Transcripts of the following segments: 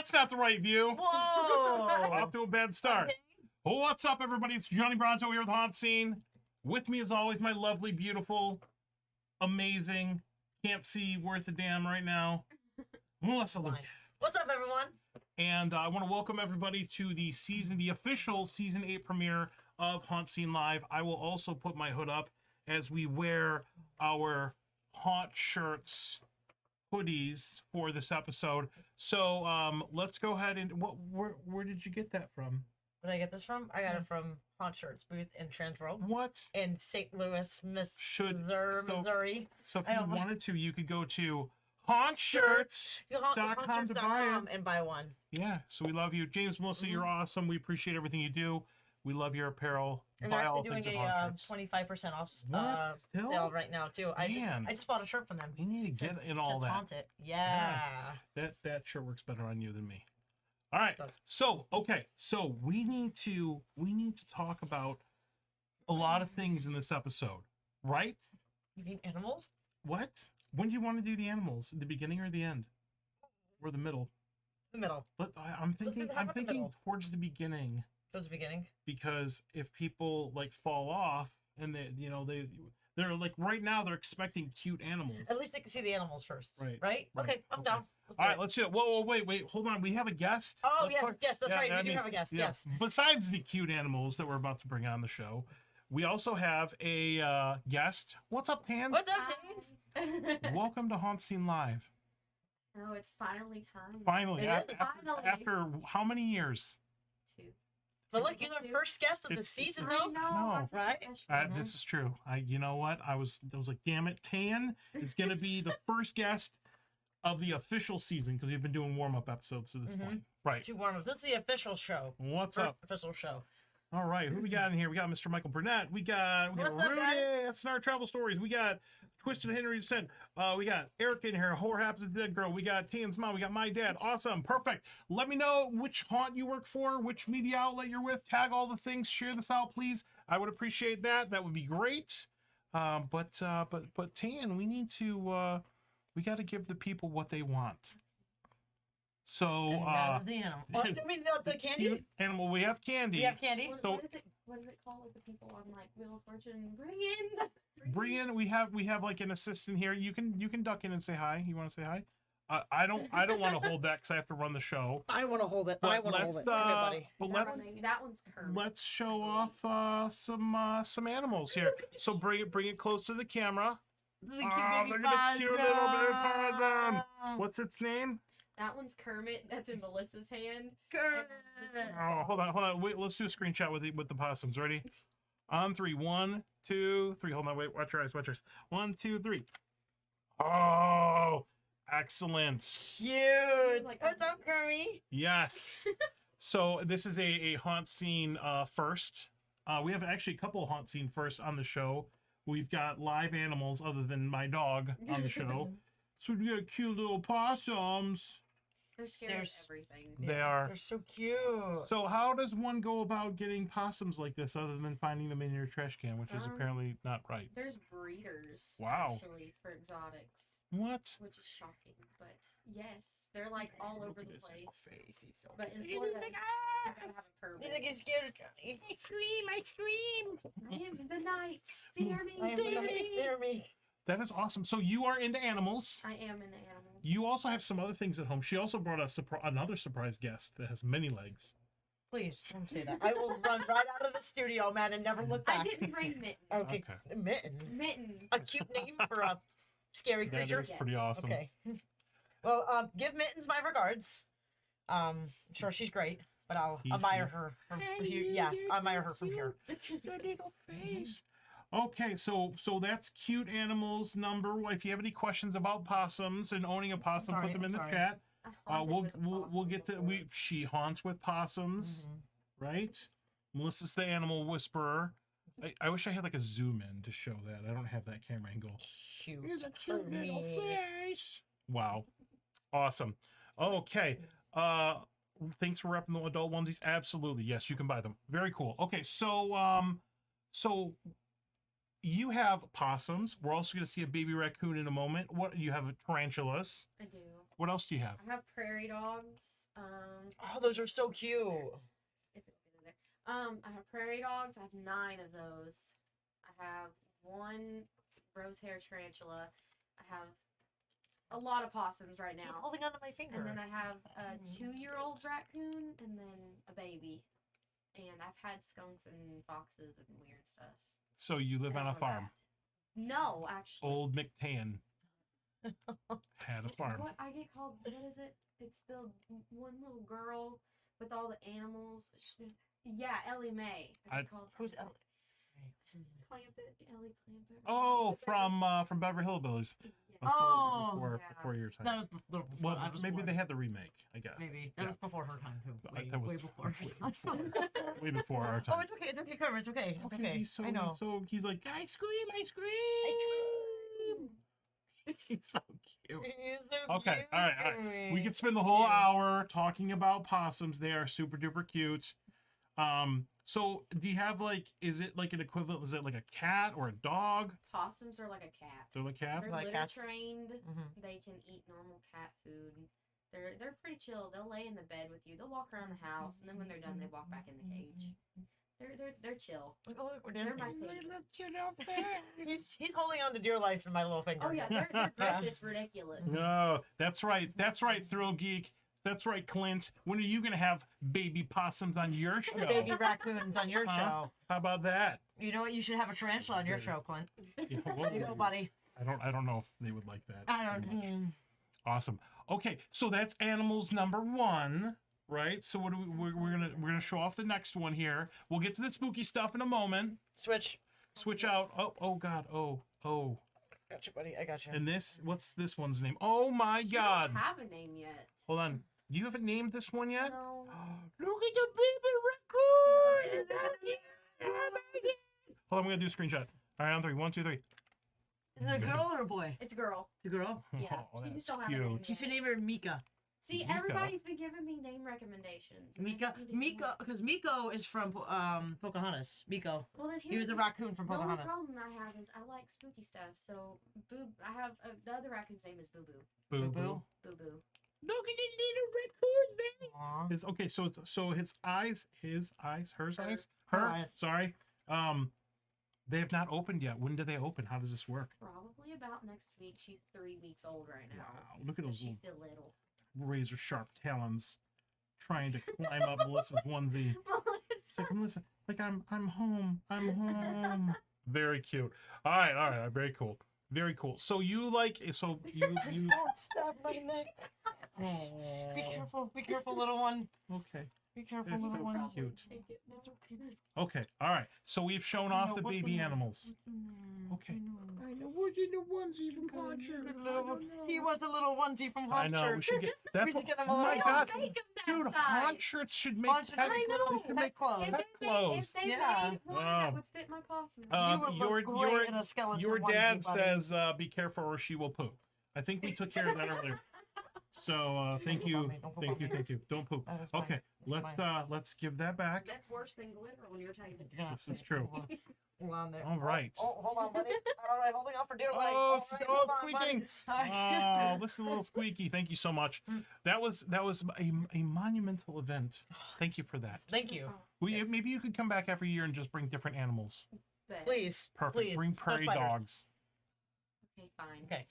that's not the right view. Whoa! Off to a bad start. Okay. What's up, everybody? It's Johnny Bronto here with HauntScene. With me, as always, my lovely, beautiful, amazing, can't see worth a damn right now, Melissa Luke. What's up, everyone? And I want to welcome everybody to the official season 8 premiere of HauntScene Live. I will also put my hood up as we wear our haunt shirts, hoodies for this episode. So let's go ahead and where did you get that from? Where did I get this from? I got it from Haunt Shirts booth in Transworld. What? In St. Louis, Missouri. So if you wanted to, you could go to HauntShirts.com to buy it. And buy one. Yeah, so we love you. James, Melissa, you're awesome. We appreciate everything you do. We love your apparel. And buy they're all actually things doing at a Haunt Shirts. 25% off Still? sale right now, too. I just bought a shirt from them. You need to get in all just that. Haunt it. Yeah. That shirt works better on you than me. All right. So, okay. So we need to talk about a lot of things in this episode, right? You mean animals? What? When do you want to do the animals? The beginning or the end? Or the middle? The middle. But I'm thinking towards the beginning. Towards the beginning. Because if people like fall off and they're like right now they're expecting cute animals. At least they can see the animals first. Right. Okay, I'm down. All right, let's do it. Whoa, wait, hold on. We have a guest. Oh, yes, that's right. We do have a guest. Yeah. Yes. Besides the cute animals that we're about to bring on the show, we also have a guest. What's up, Tan? What's up, Tan? Welcome to HauntScene Live. Oh, it's finally time. Finally. Finally. After how many years? 2. But look, you're the first guest of the season, though. No. Right? This is true. You know what? I was like, damn it, Tan is going to be the first guest of the official season because we've been doing warm-up episodes to this point. Right. 2 warm-ups. This is the official show. What's First up? Official show. All right, who we got in here? We got Mr. Michael Burnett. We got Rudy. That's our travel stories. We got Twisted Henry Descent. We got Eric in here. Horror Happens to the Dead Girl. We got Tayen's mom. We got my dad. Awesome, perfect. Let me know which haunt you work for, which media outlet you're with. Tag all the things. Share this out, please. I would appreciate that. That would be great. But Tayen, we need to. We got to give the people what they want. So the animal. I mean, the candy. Animal. We have candy. We have candy. What is it called with the people on like Wheel of Fortune? Bring in. We have like an assistant here. You can duck in and say hi. You want to say hi? I don't want to hold that because I have to run the show. I want to hold it. But I want to hold it. Everybody. That one's Kermit. Let's show off some animals here. So bring it close to the camera. Look Look at the cute little baby possum. What's its name? That one's Kermit. That's in Melissa's hand. Kermit. Oh, hold on. Wait, let's do a screenshot with the possums. Ready? On 3. 1, 2, 3. Hold on. Wait. Watch your eyes. 1, 2, 3. Oh, excellent. Cute. What's up, Kermit? Yes. So this is a HauntScene first. We have actually a couple of HauntScene firsts on the show. We've got live animals other than my dog on the show. So we got cute little possums. They're scared of everything. They are. They're so cute. So how does one go about getting possums like this other than finding them in your trash can, which is apparently not right? There's breeders, Wow. actually, for exotics. What? Which is shocking, but yes, they're like all over the place. So but in Florida, you gotta have a permit. You think he's scared of Johnny? I scream. I am in the night. Fear me. I am in the night. Fear me. That is awesome. So you are into animals. I am into animals. You also have some other things at home. She also brought us another surprise guest that has many legs. Please don't say that. I will run right out of the studio, man, and never look back. I didn't bring mittens. Okay. Mittens. Mittens. A cute name for a scary creature. That is pretty awesome. Okay. Well, give Mittens my regards. I'm sure she's great, but I'll admire her from here. Yeah, I admire her from here. Little face. Okay, so that's cute animals number. If you have any questions about possums and owning a possum, put them in the chat. We'll get to she haunts with possums, right? Melissa's the animal whisperer. I wish I had like a zoom in to show that. I don't have that camera angle. Cute. Here's a cute little face. Wow, awesome. Okay, thanks for repping the adult onesies. Absolutely, yes, you can buy them. Very cool. Okay, so you have possums. We're also going to see a baby raccoon in a moment. What you have tarantulas. I do. What else do you have? I have prairie dogs. Oh, those are so cute. If it'll get in there. I have prairie dogs. I have 9 of those. I have 1 rose hair tarantula. I have a lot of possums right He's now. holding onto my finger. And then I have a 2-year-old raccoon and then a baby. And I've had skunks and foxes and weird stuff. So you live And on I a have farm. rat. No, actually. Old McTayen had a farm. What I get called? What is it? It's the one little girl with all the animals. Yeah, Ellie Mae. I get called. Who's Ellie? Clampett? Ellie Clampett. Oh, from Beverly Hillbillies. Yeah. Oh, before your time. That was before Well, I was maybe born. they had the remake, I guess. Maybe that Yeah. was before her time too. That was Way before. way before our time. Oh, it's okay. It's okay, Carmen. It's okay. It's okay. I know. He's like, I scream. He's so cute. He's so Okay, cute. all right. We could spend the whole hour talking about possums. They are super duper cute. So do you have is it like an equivalent? Is it like a cat or a dog? Possums are like a cat. They're like cats. They're Like litter cats. trained. Mhm. They can eat normal cat food. They're pretty chill. They'll lay in the bed with you. They'll walk around the house, and then when they're done, they walk back in the cage. They're chill. Look, we're They're my dancing. favorite. He's holding on to dear life in my little finger. Oh yeah, their grip is ridiculous. No, that's right. That's right, Thrill Geek. That's right, Clint. When are you gonna have baby possums on your show? Baby raccoons on your Huh? show. How about that? You know what? You should have a tarantula on your show, Clint. Yeah, There you go, buddy. I don't know if they would like that. I don't. Awesome. Okay, so that's animals number 1, right? So what do we're gonna show off the next one here. We'll get to the spooky stuff in a moment. Switch. Switch out. Oh God. Oh. Got you, buddy. I got you. And what's this one's name? Oh my She God. don't have a name yet. Hold on. You haven't named this one yet? No. Look at the baby raccoon. Hold on, I'm gonna do a screenshot. All right, on 3. 1, 2, 3. Is it a girl or a boy? It's a girl. It's a girl. Yeah. Oh, She that's just don't have a name cute. You should yet. name her Mika. See, Mika. everybody's been giving me name recommendations. and I Mika. just need to Miko, come up- because Miko is from Pocahontas. Miko. Well, then He was a raccoon from The only Pocahontas. problem I have is I like spooky stuff. So, I have the other raccoon's name is Boo Boo. Boo Boo. boo. Boo Boo. Look at the little raccoon, baby. Aw. His eyes, hers Her. eyes, Her her. eyes. Sorry. They have not opened yet. When do they open? How does this work? Probably about next week. She's 3 weeks old right now. Wow, look at So those she's little still little. razor sharp talons, trying to climb up Melissa's onesie. It's like Melissa, I'm home. I'm home. Very cute. All right. Very cool. Very cool. So you Don't stab my neck. Be careful, little one. okay. Be careful, They're little so one. cute. Take it. It's okay. Okay. All right. So we've shown I off know, the what's in baby there? animals. What's in there? Okay. I know. I know. What's in the onesie from Hauntscene? He wants a little onesie from I know. We Hauntscene. should get. That's should what, get him oh a my little God, Don't take 'em that dude! size. Haunt shirts should make Haunts pet, I know. they should make clothes. pet clothes. If they Yeah. made one Oh. that would fit my possum. You would look great in a skeleton your onesie, dad buddy. says, "Be careful, or she will poop." I think we took care of that earlier. So thank poop you, on me, don't poop on me. Don't poop. That is fine. Okay, That's let's give that back. That's worse than glitter when you're taking. Yeah, This is true. Hold on there. All right. Oh, hold on, buddy. All right, holding on for dear life. Oh, All it's right, oh, hold on, squeaking. buddy. Sorry. Oh, listen, a little squeaky. Thank you so much. That was a monumental event. Thank you for that. Thank you. Yes. Maybe you could come back every year and just bring different animals. But- Please. Perfect. Please. Bring no prairie spiders. dogs. Okay, fine. Okay.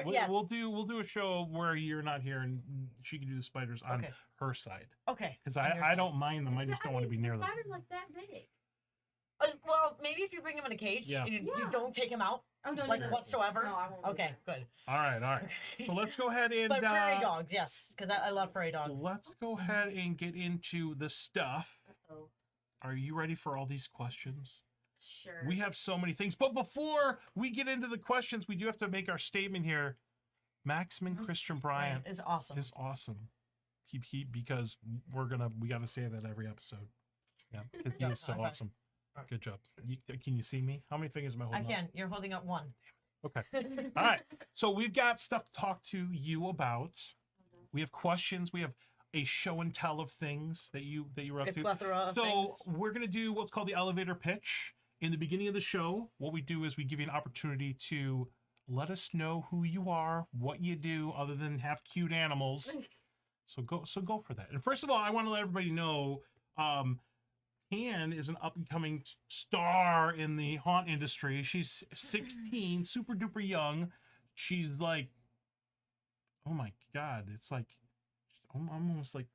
We'll, Yes. we'll do a show where you're not here and she can do the spiders on Okay. her side. Okay. Because On your I side. don't mind them. I just don't want to be near the them. spider's like that big. Well, maybe if you bring him in a cage, Yeah. you Yeah. don't take him out, Oh no, like no, no. whatsoever. No, I won't. do Okay, that. good. All right. So let's go ahead and But prairie dogs, yes, because I love prairie dogs. let's go ahead and get into the stuff. Oh, Are you ready for all these questions? sure. We have so many things, but before we get into the questions, we do have to make our statement here. Maxman Christian Bryant is awesome. is awesome. Because we got to say that every episode. Yeah, because he Yeah, is so high five. awesome. Good job. Can you see me? How many fingers am I I holding? can. You're holding up one. Up? Okay. All right. So we've got stuff to talk to you about. We have questions. We have a show and tell of things that you were up A to. plethora of So things. we're gonna do what's called the elevator pitch. In the beginning of the show, what we do is we give you an opportunity to let us know who you are, what you do, other than have cute animals. So go for that. And first of all, I want to let everybody know, Tayen is an up and coming star in the haunt industry. She's 16, super duper young. She's like, oh my God, it's like, I'm almost like,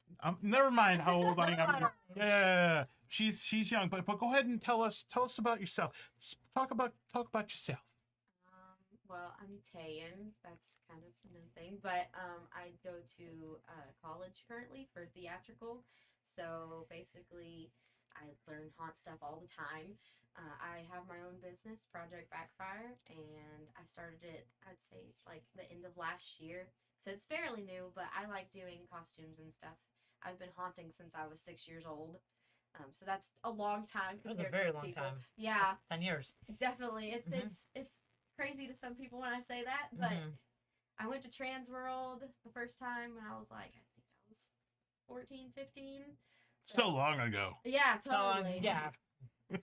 never mind how old I am. Yeah, she's young, but go ahead and tell us about yourself. Talk about yourself. Well, I'm Tayen. That's kind of a known thing, but I go to college currently for theatrical. So basically, I learn haunt stuff all the time. I have my own business, Project Backfire, and I started it, I'd say, like the end of last year. So it's fairly new, but I like doing costumes and stuff. I've been haunting since I was 6 years old. So that's a long time That was compared a very to most long people. time. Yeah, 10 years. definitely. It's Mhm. it's crazy to some people when I say that, but Mhm. I went to Trans World the first time when I was like, I think I was 14, 15. So long ago. Yeah, So, totally. yeah.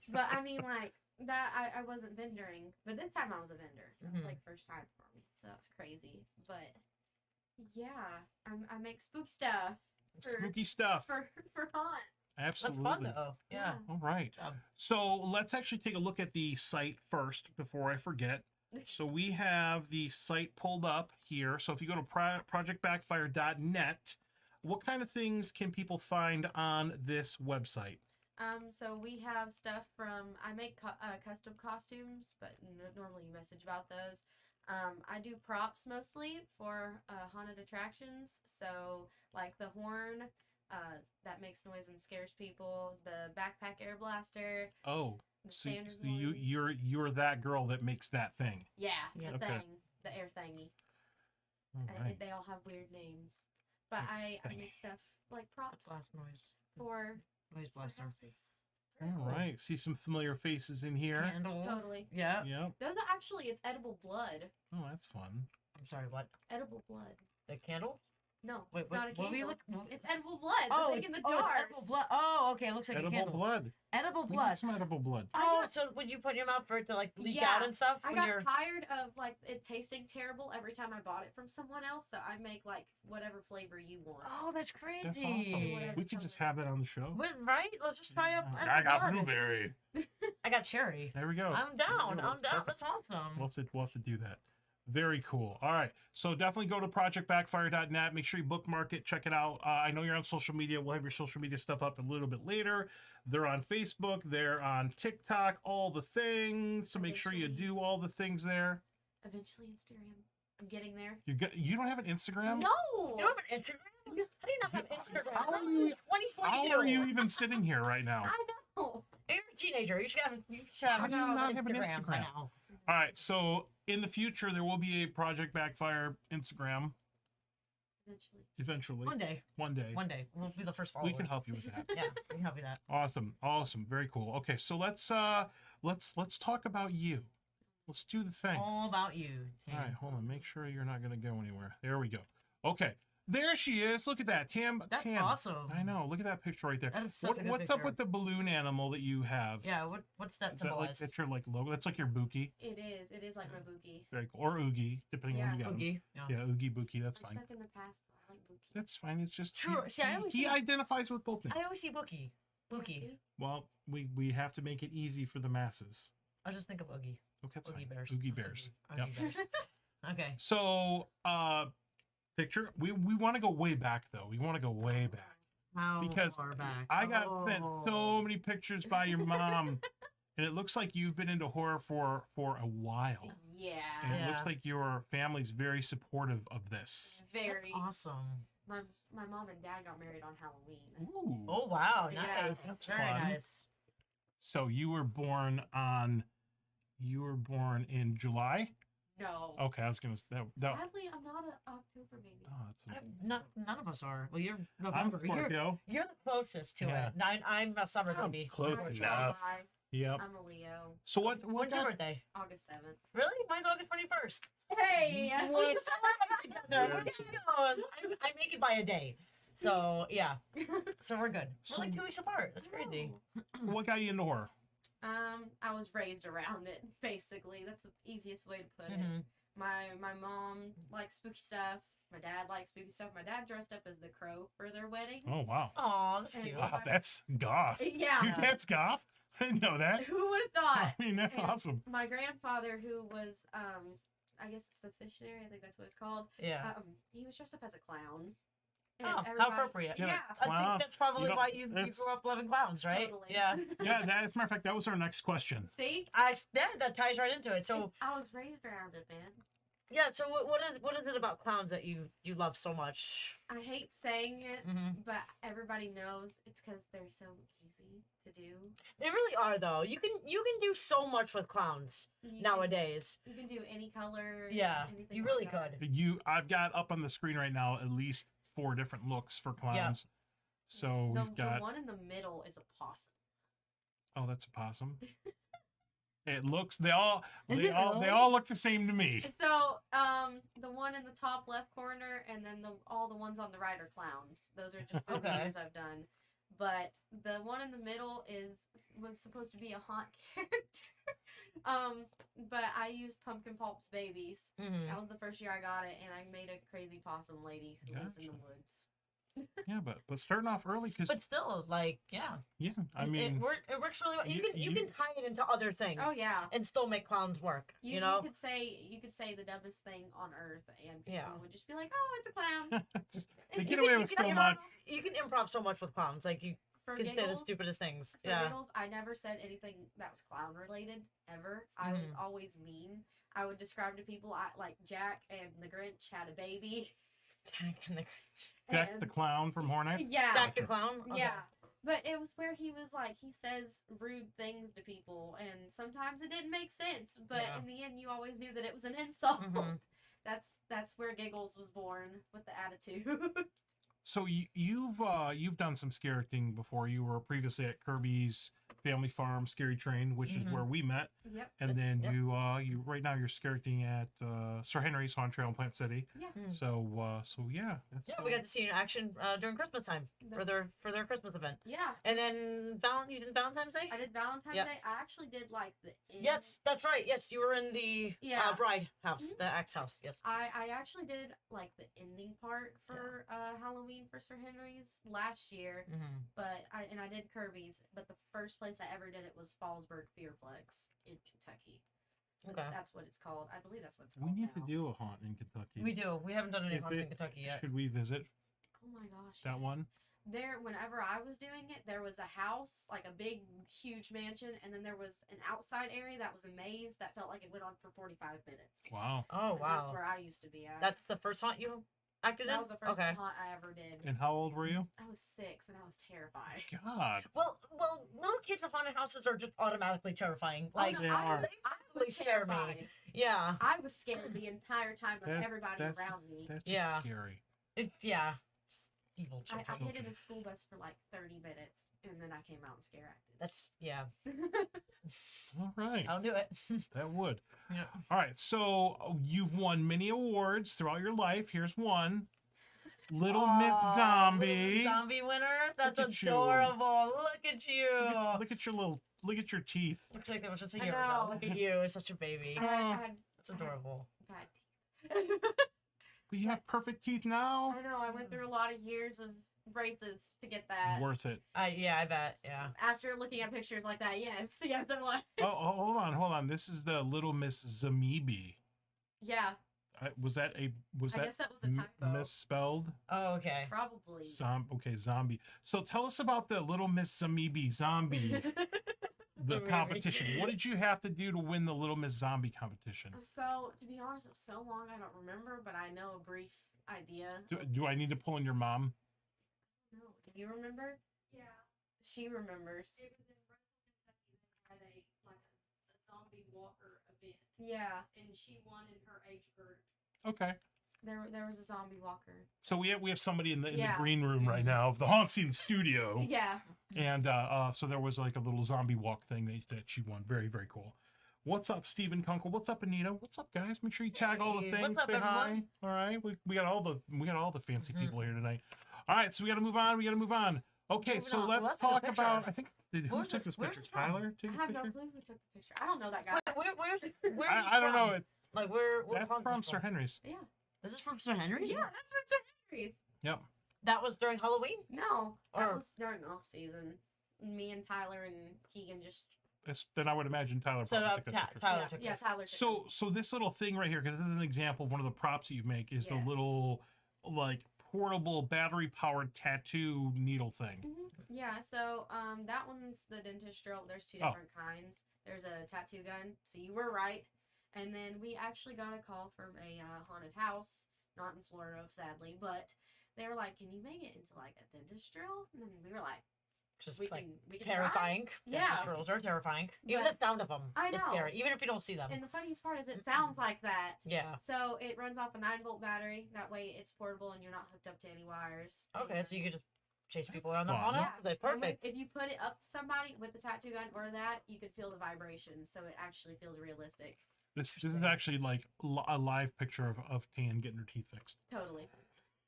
But I mean, like, that, I wasn't vendoring, but this time I was a vendor. It was Mhm. like first time for me, so that was crazy. But yeah, I make spooky stuff for Spooky stuff. for haunts. Absolutely. That's fun, though. Yeah. All right. So let's actually take a look at the site first before I forget. So we have the site pulled up here. So if you go to projectbackfire.net, what kind of things can people find on this website? So we have stuff from, I make custom costumes, but normally you message about those. I do props mostly for haunted attractions. So like the horn that makes noise and scares people, the backpack air blaster. Oh, The so standard you're that girl that makes that thing. Yeah, Yeah. the Okay. thing, the air thingy. All And right. they all have weird names. But I make stuff like props Blast noise. for Noise for blaster. houses. Very All cool. right. See some familiar faces in here. Candles. Totally. Yeah. Yep. Those are actually, it's edible blood. Oh, that's fun. I'm sorry, what? Edible blood. The candle? No, Wait, it's not a what were you candle. look? It's edible blood. The thing in the it's jars. edible blood. Oh, okay. It looks like a Edible candle. blood. Edible We blood. got some edible blood. Oh, got- so when you put your mouth for it to like leak Yeah, out and stuff? I when got you're... tired of like it tasting terrible every time I bought it from someone else, so I make like whatever flavor you want. Oh, that's crazy. That's awesome. Whatever We could just have that on the show. Right? Let's just try up. I got edible blood. blueberry. I got cherry. There we go. I'm down. There we go. I'm That's down. perfect. That's awesome. We'll have to do that. Very cool. All right. So definitely go to projectbackfire.net. Make sure you bookmark it. Check it out. I know you're on social media. We'll have your social media stuff up a little bit later. They're on Facebook. They're on TikTok. All the things. So make sure you Eventually. do all the things there. Eventually, Instagram. I'm getting there. You don't have an Instagram? No. You don't have an Instagram? How do you not have Instagram? How are How you- 2022. How are you even sitting here right now? I know. You're a teenager. You should have How do you not have an by Instagram? now. All right. So in the future, there will be a Project Backfire Instagram Eventually. eventually. One day. One day. One day. We'll be the first followers. We can help you with that. Yeah, we can help you with that. Awesome. Awesome. Very cool. Okay, so let's talk about you. Let's do the thing. All about you, All Tam. right, hold on. Make sure you're not going to go anywhere. There we go. Okay. There she is. Look at that. Tam. That's Tam. awesome. I know. Look at that picture right there. That is such a good What's up picture. with the balloon animal that you have? Yeah, what's that Is that like symbolize? that's your like logo? That's like your Buki. It is. It is like my bookie. Very cool. Or Oogie, depending on Yeah. when you got 'em. Oogie. Yeah. Yeah, Oogie Buki. That's I'm fine. stuck in the past. I like bookie. That's fine. It's just True. See, I always he see- identifies with both names. I always see Bookie. Yeah, Bookie. see? Well, we have to make it easy for the masses. I just think of Oogie. Okay, that's Oogie fine. Bears. Oogie Bears. Oogie Yep. Bears. Okay. So, picture. We want to go way back though. We want to go way back How because far back? I got sent Oh. so many pictures by your mom, and it looks like you've been into horror for a while. Yeah. And it Yeah. looks like your family's very supportive of this. That's Very. awesome. My mom and dad got married on Halloween. Ooh. Oh wow, Yeah, nice. that's Very fun. nice. So you were born in July? No. Okay, I was gonna that. Sadly, I'm not an October baby. Oh, that's None of us are. Well, you're I'm November. Scorpio. You're the closest to Yeah. it. I'm a summer I'm baby. close I'm a enough. July. Yep. I'm a Leo. So what When's your got- birthday? August 7th. Really? Mine's August 21st. Hey! We can celebrate together. Look at you. I make it by a day. So yeah. So we're good. So- We're like 2 weeks apart. That's crazy. what got you into horror? I was raised around it, basically. That's the easiest way to put it. Mhm. My mom likes spooky stuff. My dad likes spooky stuff. My dad dressed up as the crow for their wedding. Oh wow. Oh, that's And- cute. Wow, that's goth. Yeah. Your dad's goth? I didn't know that. Who would have thought? I mean, that's And awesome. My grandfather, who was, I guess it's the missionary, I think that's what it's called. Yeah. He was dressed up as a clown. Oh, how everybody- appropriate. Yeah. I Clown. think that's probably You know, why you that's- grew up loving clowns, right? Totally. Yeah. Yeah, that, as a matter of fact, that was our next question. See? That ties right into it. So I was raised around it, man. yeah. So what is it about clowns that you love so much? I hate saying it, Mm-hmm. but everybody knows it's because they're so easy to do. They really are though. You can do so much with clowns You nowadays. Can, you can do any color. Yeah, anything you like really that. could. I've got up on the screen right now at least 4 different looks for clowns. So we've got. The one in the middle is a possum. Oh, that's a possum. It looks. They all Is it really? look the same to me. So, the one in the top left corner, and then all the ones on the right are clowns. Those are just the Okay. reviews I've done. But the one in the middle was supposed to be a haunt character. But I used Pumpkin Pulp's babies. Mm-hmm. That was the first year I got it, and I made a crazy possum lady who lives in the Gotcha. woods. Yeah, but starting off early because But still, like, yeah. I mean, it works really well. You you- can tie it into other things. Oh yeah. And still make clowns work. You, You know. could say the dumbest thing on earth, and people Yeah. would just be like, "Oh, it's a clown." just, And they you get can- away you with can so improv- much. You can improv so much with clowns. Like you For can say the giggles, stupidest things. For Yeah. giggles, I never said anything that was clown related ever. I was Mhm. always mean. I would describe to people like Jack and the Grinch had a baby. Jack and- the clown from Horror Nights. Yeah. Jack the clown. Okay. Yeah. But it was where he was like, he says rude things to people, and sometimes it didn't make sense, but Yeah. in the end, you always knew that it was an insult. Mhm. That's where Giggles was born, with the attitude. So you've done some scare acting before. You were previously at Kirby's Family Farm Scary Train, which is Mhm. where we met. Yep. And then Yep. you right now you're scare acting at Sir Henry's Haunted Trail in Plant City. Yeah. Mm. So yeah, that's Yeah, we got to see you in action during Christmas time for their Christmas event. Yeah. And then you did Valentine's Day? I did Valentine's Yep. Day. I actually did like the end. Yes, that's right. Yes, you were in the Yeah. bride house, Mhm. the axe house. Yes. I actually did like the ending part for Halloween for Sir Henry's last year, Mm-hmm. but I did Kirby's, but the first place I ever did it was Fallsburg Fearplex in Kentucky. But Okay. That's what it's called. I believe that's what it's we called. need to now. do a haunt in Kentucky. We do. We haven't done any Is haunts in it- Kentucky yet. Should we visit? Oh my gosh. That yes. one? There, whenever I was doing it, there was a house, like a big, huge mansion, and then there was an outside area that was a maze that felt like it went on for 45 minutes. Wow. Oh And wow. That's where I used to be at. That's the first haunt you acted in? That was the first Okay. haunt I ever did. And how old were you? I was 6 and I was terrified. God. Well, little kids in haunted houses are just automatically terrifying. Oh, Like, no, they I are. was Absolutely scare me. terrified. yeah, I was scared the entire time of That's- everybody that's around just- me. That's just Yeah. scary. yeah. Evil I children. hid in a school bus for like 30 minutes, and then I came out and scare acted. That's yeah. All right. I'll do it. That would. Yeah. All right. So you've won many awards throughout your life. Here's one. Little Miss Aw, Zombie. little zombie winner. That's Look at you. adorable. Look at you. Look at your teeth. Looks like that was just a I year ago. know. Look at you, such a baby. I had That's adorable. bad teeth. But you have perfect teeth now. I know, I went through a lot of years of braces to get that. Worth it. I bet. Yeah. After looking at pictures like that, yes, I'm like, Oh, hold on. This is the Little Miss Zamebi. yeah, Was that I guess that was a typo. misspelled? Oh, okay. Probably. Okay, zombie. So tell us about the Little Miss Zamebi zombie, the Zamebi. competition. What did you have to do to win the Little Miss Zombie competition? So, to be honest, it was so long I don't remember, but I know a brief idea. Do I need to pull in your mom? No, do you remember? Yeah, She remembers. it was in Bristol, Kentucky. They had a zombie walker event, Yeah, and she won in her age group. Okay. there was a zombie walker. So we have somebody in the Yeah. green room right now of the HauntScene studio, Yeah. and so there was like a little zombie walk thing that she won. Very, very cool. What's up, Stephen Kunkel? What's up, Anita? What's up, guys? Make sure you tag all the Hey, things. what's up, Say hi. everyone? All right, we got all the fancy Mhm. people here tonight. All right, so we got to move on. Okay, Moving so on. let's Let's take a talk picture. about. I think who Where's took this- this where's picture? this from? Tyler I took this have no picture. clue who took the picture. I don't know that guy. Where's I don't know. Like where That's haunt from scene Sir Henry's. Yeah. This is from Sir Henry's? Yeah, that's from Sir Henry's. Yep. That was during Halloween? No, that Or- was during off season. Me and Tyler and Keegan just. Then I would imagine Tyler So probably took that picture. Tyler yeah, took yeah, this. Tyler. Took So this little thing right here, because this is an example of one of the props that you make, is the Yes. little like portable battery powered tattoo needle thing. Yeah, so that one's the dentist drill. There's two different kinds. There's a tattoo gun, so you were right. And then we actually got a call from a haunted house, not in Florida, sadly, but they were like, "Can you make it into like a dentist drill?" And then we were like, Just "We like can, we can terrifying. Yeah. Dentist drills are terrifying. Even But- the sound of them I is know. scary. Even if you don't see them. try." And the funniest part is it sounds like that. Yeah. So it runs off a 9-volt battery. That way it's portable and you're not hooked up to any wires. Okay, so you could just chase people around the Wow. haunted. Yeah. They're And perfect. if you put it up to somebody with the tattoo gun or that, you could feel the vibrations, so it actually feels realistic. This is actually like a live picture of Tayen getting her teeth fixed. Totally.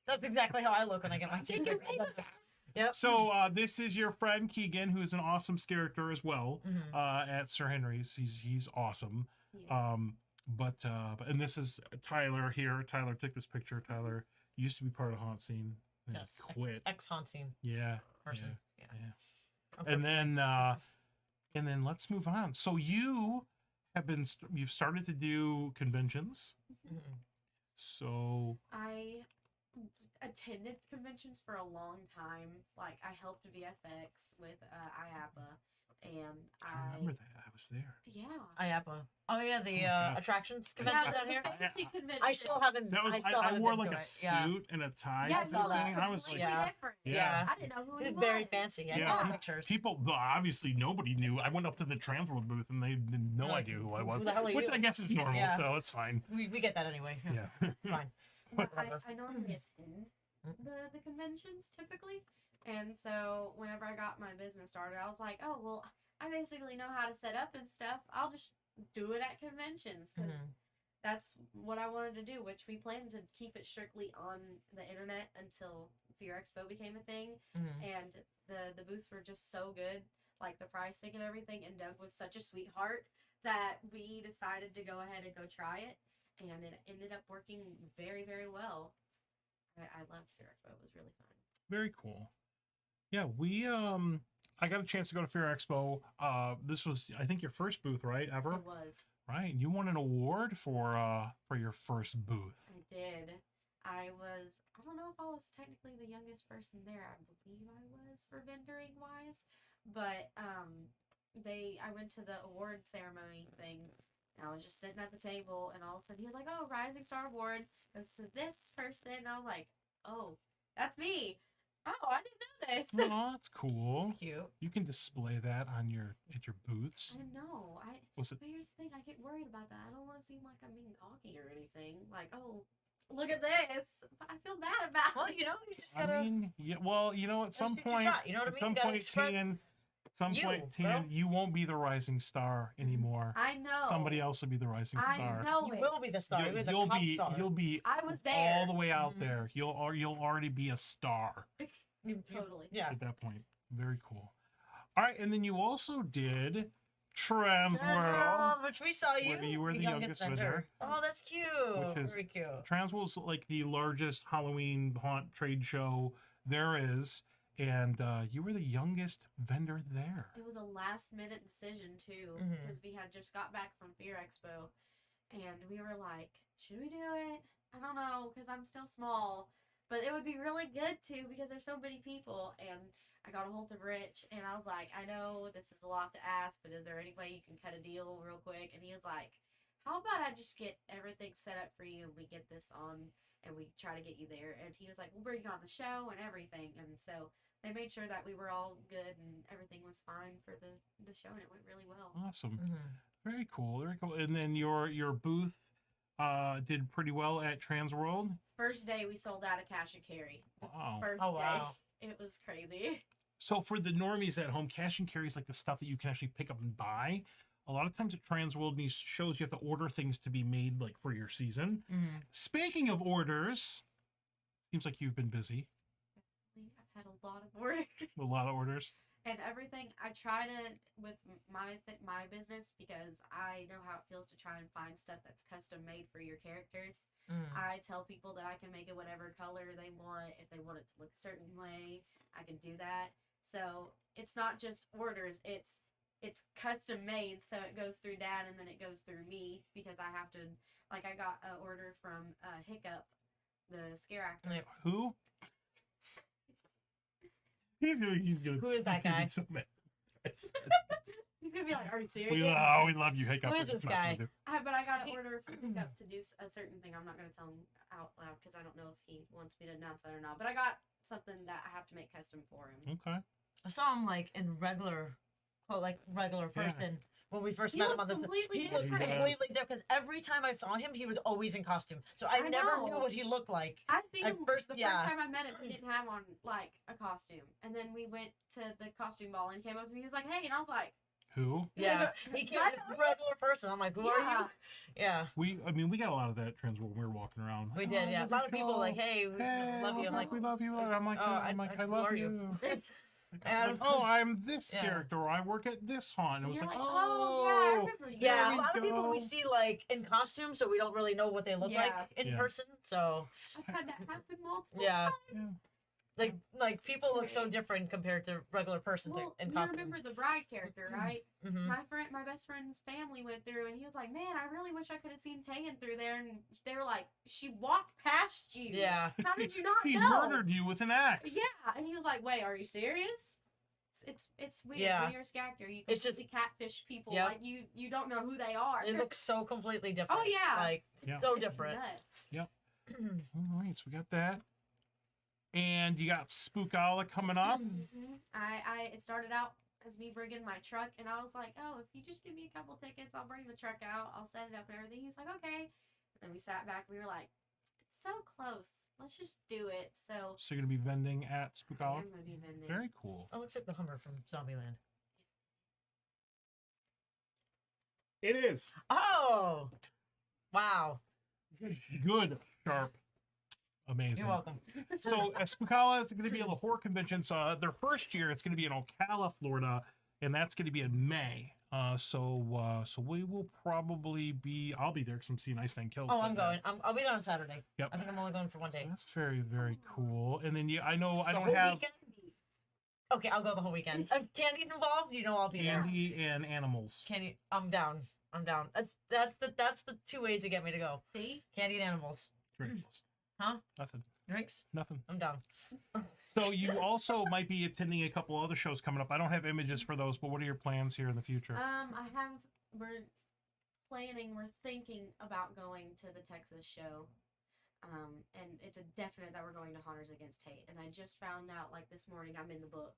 That's exactly how I look when I get my teeth Take your fixed. face. Yep. So this is your friend Keegan, who is an awesome Scareactor as well Mhm. at Sir Henry's. He's awesome. Yes. But and this is Tyler here. Tyler took this picture. Tyler used to be part of HauntScene. And Yes. quit. Ex HauntScene Yeah. person. Yeah. Yeah. yeah. And then let's move on. So you've started to do conventions. Mhm. So I attended conventions for a long time. Like I helped VFX with IAPA, and I remember that I was there. yeah. IAPA. Oh yeah, the God. attractions convention Yeah, down the here. fancy convention. I still haven't. That was I still I haven't wore been like to a it. suit Yeah. and a tie. Yeah, and saw that. everything. I was completely like, Yeah. different. Yeah. I didn't know who he It's was. very fancy. I Yeah. saw the pictures. people. Well, obviously nobody knew. I went up to the Transworld booth and they had no Like, idea who I who was, the hell are which you? I guess is normal. Yeah. So it's fine. We get that anyway. Yeah. It's fine. But Regardless. I normally attend the conventions typically, and so whenever I got my business started, I was like, oh well, I basically know how to set up and stuff. I'll just do it at conventions because Mhm. that's what I wanted to do. Which we planned to keep it strictly on the internet until Fear Expo became a thing, Mhm. and the booths were just so good, like the pricing and everything. And Doug was such a sweetheart that we decided to go ahead and go try it, and it ended up working very, very well. I loved Fear Expo. It was really fun. Very cool. Yeah, we I got a chance to go to Fear Expo. This was I think your first booth, right? Ever? It was. Right. You won an award for your first booth. I did. I don't know if I was technically the youngest person there. I believe I was for vendoring wise. But I went to the award ceremony thing. And I was just sitting at the table and all of a sudden he was like, "Oh, Rising Star Award goes to this person." And I was like, "Oh, that's me. Oh, I didn't know this." Oh, that's cool. Cute. You can display that on at your booths. I know. Was it But here's the thing, I get worried about that. I don't want to seem like I'm being cocky or anything. Like, oh, look at this. But I feel bad about Well, it. you know, you just gotta. I mean, yeah, well, you know, at some shoot your point, shot, you know what I at mean? some You gotta point, express Tayen, you, Tayen, bro. you won't be the rising star anymore. I know. Somebody else will be the rising I star. know You it. will be the star. You'll be the You'll top be star. you'll be I was there. all the way out Mhm. there. You'll already be a star Totally. Yeah. at that point. Very cool. All right, and then you also did Transworld. Transworld, which we saw you. Where you were the youngest vendor. Oh, that's cute. Which is- Very cute. Transworld's like the largest Halloween haunt trade show there is, and you were the youngest vendor there. It was a last minute decision too, Mhm. because we had just got back from Fear Expo, and we were like, should we do it? I don't know, because I'm still small, but it would be really good too because there's so many people. And I got a hold of Rich, and I was like, I know this is a lot to ask, but is there any way you can cut a deal real quick? And he was like, how about I just get everything set up for you, and we get this on, and we try to get you there. And he was like, we'll bring you on the show and everything. And so they made sure that we were all good and everything was fine for the show, and it went really well. Awesome. Mhm. Very cool. Very cool. And then your booth did pretty well at Transworld. First day we sold out of cash and carry. Wow. First Oh, wow. day. It was crazy. So for the normies at home, cash and carry is like the stuff that you can actually pick up and buy. A lot of times at Transworld, these shows, you have to order things to be made like for your season. Mhm. Speaking of orders, seems like you've been busy. I've had a lot of work. A lot of orders. and everything. I try to with my business because I know how it feels to try and find stuff that's custom made for your characters. I tell people that I can make it whatever color they want. If they want it to look a certain way, I can do that. So it's not just orders, it's custom made, so it goes through Dad and then it goes through me because I have to, like, I got an order from Hiccup, the Scareactor. Who? He's gonna. Who is that guy? So mad. He's gonna be like, "Are you serious?" We love you, Hiccup. Who is this guy? But I got an order from Hiccup to do a certain thing. I'm not gonna tell him out loud because I don't know if he wants me to announce that or not. But I got something that I have to make custom for him. Okay. I saw him like in regular person when we first met him on this. Completely He looked different. completely different because every time I saw him, he was always in costume. So I never knew what he looked like. I seen him first the first time I met him. He didn't have on like a costume, and then we went to the costume ball and he came up to me. He was like, "Hey," and I was like, Who? Yeah, he came as a regular person. I'm like, who are you? Yeah. We got a lot of that trends when we were walking around. We did, yeah. A lot of people like, hey, we love you. I'm like, we love you. I'm like, I love you. I'm this character. Or I work at this haunt. And it was like, yeah, I remember you. Yeah, a lot of people we see like in costume, so we don't really know what they look like in person. So I've had that happen multiple times. Like people look so different compared to regular person in costume. You remember the bride character, right? Mm-hmm. My best friend's family went through, and he was like, "Man, I really wish I could have seen Tayen through there." And they were like, "She walked past you. Yeah. How did you not he know? murdered you with an axe." Yeah, and he was like, "Wait, are you serious?" It's weird when you're a Scareactor. You it's completely catfish people. Yep. Like you don't know who they are. It looks so completely different. Oh yeah, like so different. Yep. All right, so we got that. And you got Spookala coming up. It started out as me bringing my truck, and I was like, "Oh, if you just give me a couple tickets, I'll bring the truck out. I'll set it up and everything." He's like, "Okay." And then we sat back. We were like, "It's so close. Let's just do it." So you're gonna be vending at Spookala. I'm gonna be vending. Very cool. Oh, looks like the Hummer from Zombieland. It is. Oh, wow. Good, sharp. Amazing. You're welcome. So Spookala is going to be at the horror convention. So their first year, it's going to be in Ocala, Florida, and that's going to be in May. So we will probably be. I'll be there because I'm seeing Iceland Kills. Oh, I'm going. I'll be there on Saturday. Yep. I think I'm only going for one day. That's very, very cool. And then I know I The don't whole have weekend? Okay, I'll go the whole weekend. If Candy's involved, you know I'll be there. Candy and animals. Candy, I'm down. That's the two ways to get me to go. See? Candy and animals. Drinks. Huh? Nothing. Drinks? Nothing. I'm down. So you also might be attending a couple other shows coming up. I don't have images for those, but what are your plans here in the future? We're thinking about going to the Texas show. And it's a definite that we're going to Haunters Against Hate. And I just found out like this morning I'm in the book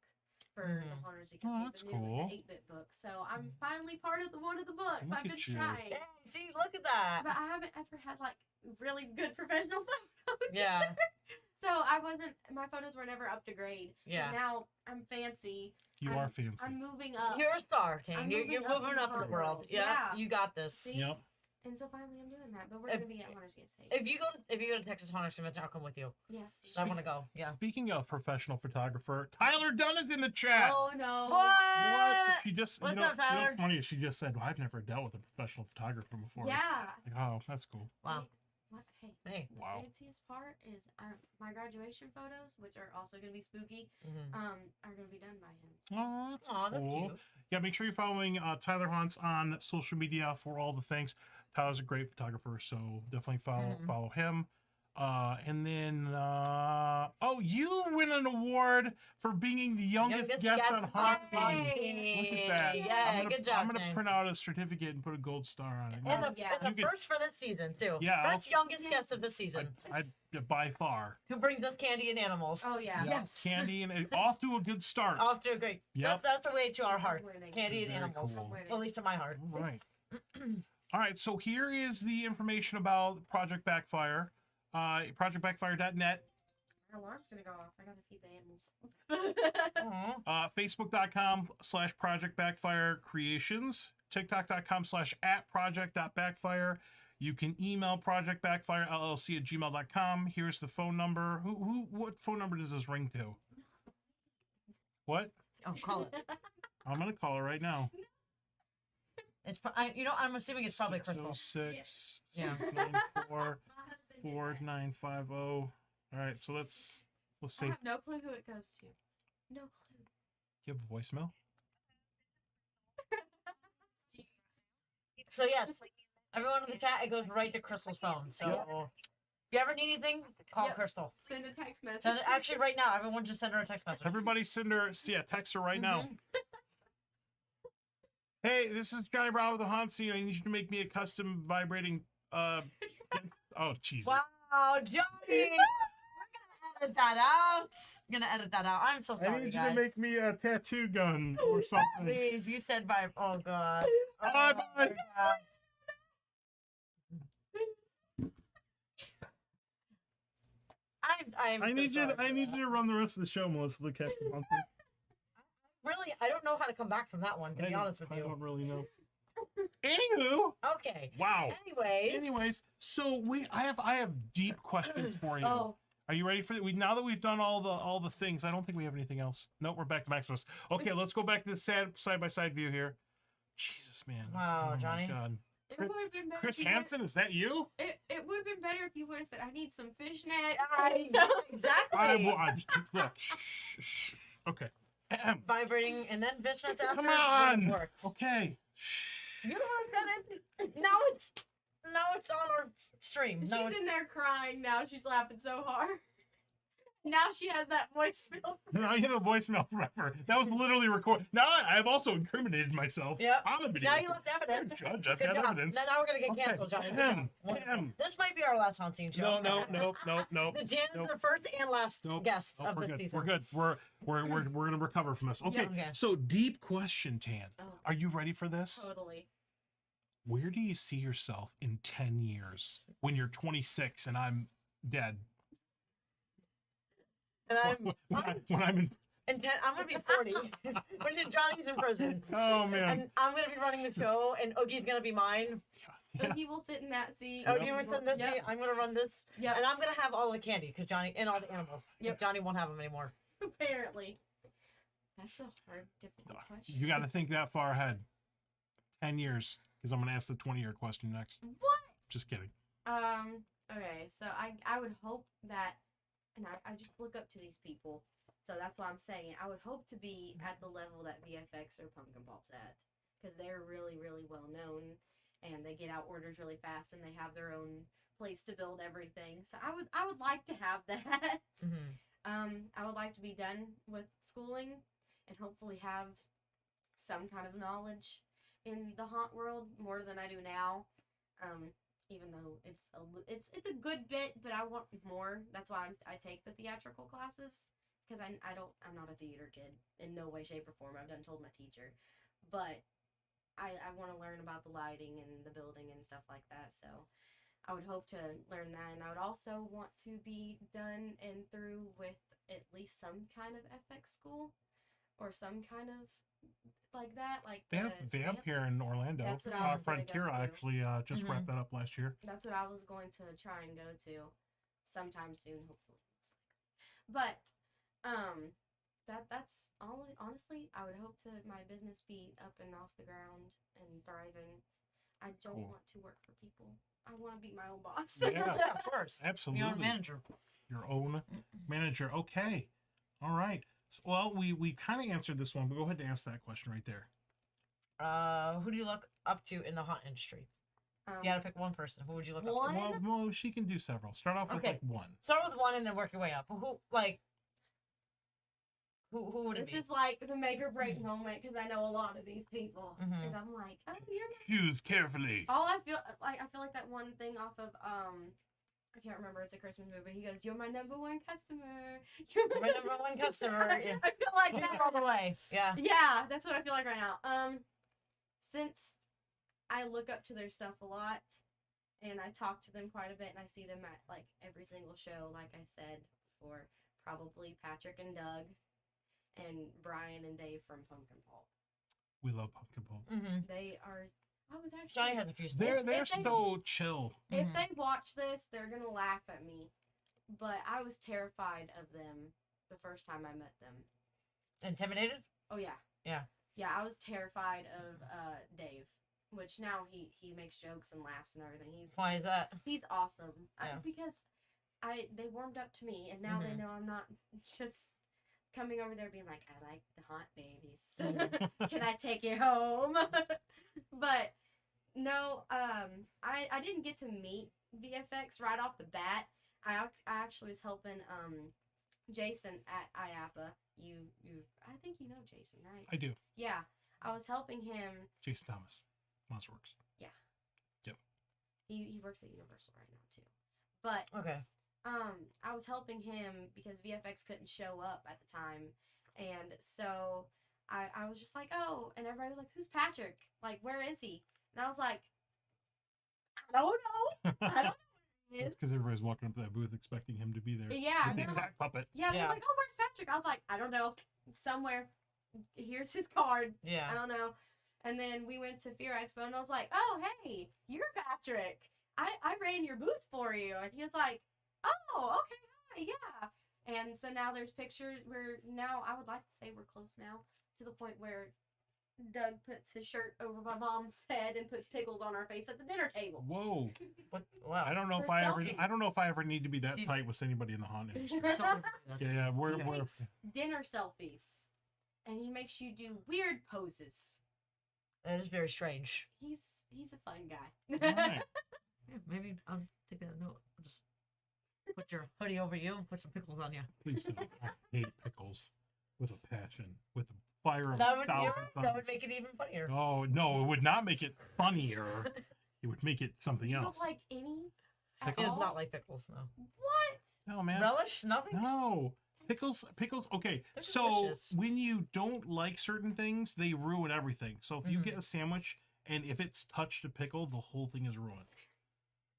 for the Haunters Against Hate, that's the new cool. 8-bit book. So I'm finally part of one of the books. Look I've been at you. trying. Hey, see, look at that. But I haven't ever had like really good professional photos. Yeah. So my photos were never up to grade. Yeah. But now I'm fancy. You are fancy. I'm moving up. You're a star, Tane. I'm You're moving moving up up in the world. Yeah. Yeah. You got this. See? Yep. And so finally I'm doing that. But we're going to be at Haunters Against Hate. If you go to Texas Haunters Convention, I'll come with you. Yes. So I want to go. Yeah. Speaking of professional photographer, Tyler Dunn is in the chat. Oh no. What? She just, What's up, Tyler? what's funny is she just said, well, I've never dealt with a professional photographer before. Yeah. Like, oh, that's cool. Wow. Hey, Hey. Wow. the fanciest part is my graduation photos, which are also going to be spooky, Mm-hmm. are going to be done by him. Oh, that's Aw, that's cool. cute. Yeah, make sure you're following Tyler Haunts on social media for all the things. Tyler's a great photographer, so definitely follow him. And then, you win an award for being the youngest guest on HauntScene. Look at that. Yeah, good job, I'm gonna Tane. print out a certificate and put a gold star on it. And the, Yeah. and the You could- first for this season, too. Yeah, First youngest guest of the season. I by far. Who brings us candy and animals. Oh yeah. Yeah, Yes. Candy and off to a good start. Off to a great. Yep. That's the way to our hearts. Winning. Candy and Very animals. cool. Well, at least to my heart. All right. All right, so here is the information about Project Backfire. ProjectBackfire.net. My alarm's going to go off. I got to feed the animals. Aw. Facebook.com/Project Backfire Creations. TikTok.com/@project.backfire. You can email projectbackfirellc@gmail.com. Here's the phone number. What phone number does this ring to? What? Oh, call it. I'm gonna call her right now. It's I'm assuming it's probably Crystal. 606 Yeah. 694 My husband did that. 4950. All right, so let's I see. have no clue who it goes to. No clue. Do you have a voicemail? So yes, everyone in the chat, it goes right to Crystal's phone. So if you ever need anything, call Yep. Crystal. Send a text message. Send it, actually, right now, everyone just send her a text message. Everybody send her, text her right now. Mhm. Hey, this is Johnny Brown with the HauntScene. I need you to make me a custom vibrating. Oh, Jesus. Wow, Johnny! We're gonna edit that out. I'm gonna edit that out. I'm so sorry, I need guys. you to make me a tattoo gun or something. Please, you said vibe. Oh god. Oh, Bye, my bye. God. I'm I so need you. sorry I for need that. you to run the rest of the show, Melissa. The Captain HauntScene. Really, I don't know how to come back from that one. To be honest with I you. don't really know. Anywho, Okay. wow. Anyway. Anyways, so I have deep questions for you. Oh, Are you ready for it? Now that we've done all the things, I don't think we have anything else. No, we're back to Maximus. Okay, let's go back to the side by side view here. Jesus, man. Wow, Oh, Johnny. My God. it would have been better. Chris if you would've- Hansen, is that you? It would have been better if you would have said, "I need some fishnet." Exactly. Look. Shh. Okay. Vibrating and then fishnets after. Come would have on. worked. Okay. You don't want to send it. Now it's on our stream. She's No, in there crying now. She's laughing so hard. Now she has that voicemail. Now you have a voicemail forever. That was literally recorded. Now I've also incriminated myself. Yep. I'm a video. Now you left evidence. Judge, I've Good got job. evidence. Now we're gonna get canceled, Johnny. Good job. Him. This might be our last HauntScene show. No. The Jan is Nope. the first and last Nope. guest Oh, of we're this good. season. We're good. We're gonna recover from this. Okay. okay. So deep question, Tan. Oh, Are you ready for this? totally. Where do you see yourself in 10 years when you're 26 and I'm dead? And When I'm in. I'm gonna be 40 when Johnny's in prison, Oh man. and I'm gonna be running the show, and Oogie's gonna be mine. Yeah. He will sit in that seat. Yep. Oogie will send this. Yep. I'm gonna run this, Yep. and I'm gonna have all the candy because Johnny and all the animals. 'Cause Yep. Johnny won't have them anymore. Apparently. That's a hard, difficult question. You got to think that far ahead. 10 years, because I'm going to ask the 20-year question next. What? Just kidding. Okay, so I would hope that, and I just look up to these people, so that's why I'm saying it. I would hope to be at the level that VFX or Pumpkin Pop's at, because they're really, really well known, and they get out orders really fast, and they have their own place to build everything. So I would like to have that. I would like to be done with schooling, and hopefully have some kind of knowledge in the haunt world more than I do now. Even though it's a good bit, but I want more. That's why I take the theatrical classes, because I'm not a theater kid in no way, shape, or form. I've done told my teacher, but I want to learn about the lighting and the building and stuff like that. So I would hope to learn that, and I would also want to be done and through with at least some kind of FX school or some kind of like that. Like They have here in Orlando. That's what I was gonna go Frontier to. actually just Mhm. wrapped that up last year. That's what I was going to try and go to sometime soon, hopefully. But that's all. Honestly, I would hope to my business be up and off the ground and thriving. I don't Cool. want to work for people. I want to be my own boss. Yeah. Yeah, of course. Absolutely. Your own manager. Your own manager. Okay. All right. Well, we kind of answered this one, but go ahead and ask that question right there. Who do you look up to in the haunt industry? If you had to pick one person, who would you look up One? to? Well, she can do several. Start off with Okay. like one. Start with one and then work your way up. Who would it This be? is like the make or break moment because I know a lot of these people, Mhm. and I'm like, oh, you're. Choose carefully. All I feel like that one thing off of I can't remember. It's a Christmas movie. He goes, "You're my number one customer. You're My number one customer. Yeah. I feel like Get that. all the way. Yeah. Yeah, that's what I feel like right now. Since I look up to their stuff a lot, and I talk to them quite a bit, and I see them at like every single show, like I said before, probably Patrick and Doug, and Brian and Dave from Pumpkin Pulp. We love Pumpkin Pulp. Mm-hmm. They are. I was actually. Johnny has a few They're snaps. If they- so chill. If Mhm. they watch this, they're gonna laugh at me. But I was terrified of them the first time I met them. Intimidated? Oh yeah. Yeah. Yeah, I was terrified of Dave, which now he makes jokes and laughs and everything. Why is that? He's awesome. Yeah. Because they warmed up to me, and now they know I'm not just coming over there being like, I like the haunt babies. Can I take you home? But no, I didn't get to meet VFX right off the bat. I actually was helping Jason at IAPA. I think you know Jason, right? I do. Yeah, I was helping him. Jason Thomas, MonsterWorks. Yeah. Yep. He works at Universal right now too. But Okay. I was helping him because VFX couldn't show up at the time, and so I was just like, oh, and everybody was like, who's Patrick? Like, where is he? And I was like, I don't know. I don't know. It's because everybody's walking up to that booth expecting him to be there. Yeah. With the and they're attack puppet. Yeah, they're Yeah. like, oh, where's Patrick? I was like, I don't know. Somewhere. Here's his card. Yeah. I don't know. And then we went to Fear Expo, and I was like, oh, hey, you're Patrick. I ran your booth for you. And he was like, oh, okay, hi, yeah. And so now there's pictures where now I would like to say we're close now to the point where Doug puts his shirt over my mom's head and puts pickles on our face at the dinner table. Whoa. What? Wow. I don't know if For I ever. selfies. I don't know if I ever need to be that See- tight with anybody in the haunt industry. Don't- Yeah, we're. Takes dinner selfies, and he makes you do weird poses. That is very strange. He's a fun guy. All right. Yeah, maybe I'll take that note. Just put your hoodie over you and put some pickles on you. Please don't. I hate pickles with a passion, with a fire of That would, thousand that would suns. make it even funnier. Oh no, it would not make it funnier. It would make it something You else. don't like any at He does all? not like pickles, no. What? No, man. Relish? Nothing? No. Pickles. Okay, They're so delicious. when you don't like certain things, they ruin everything. So if you Mhm. get a sandwich and if it's touched a pickle, the whole thing is ruined.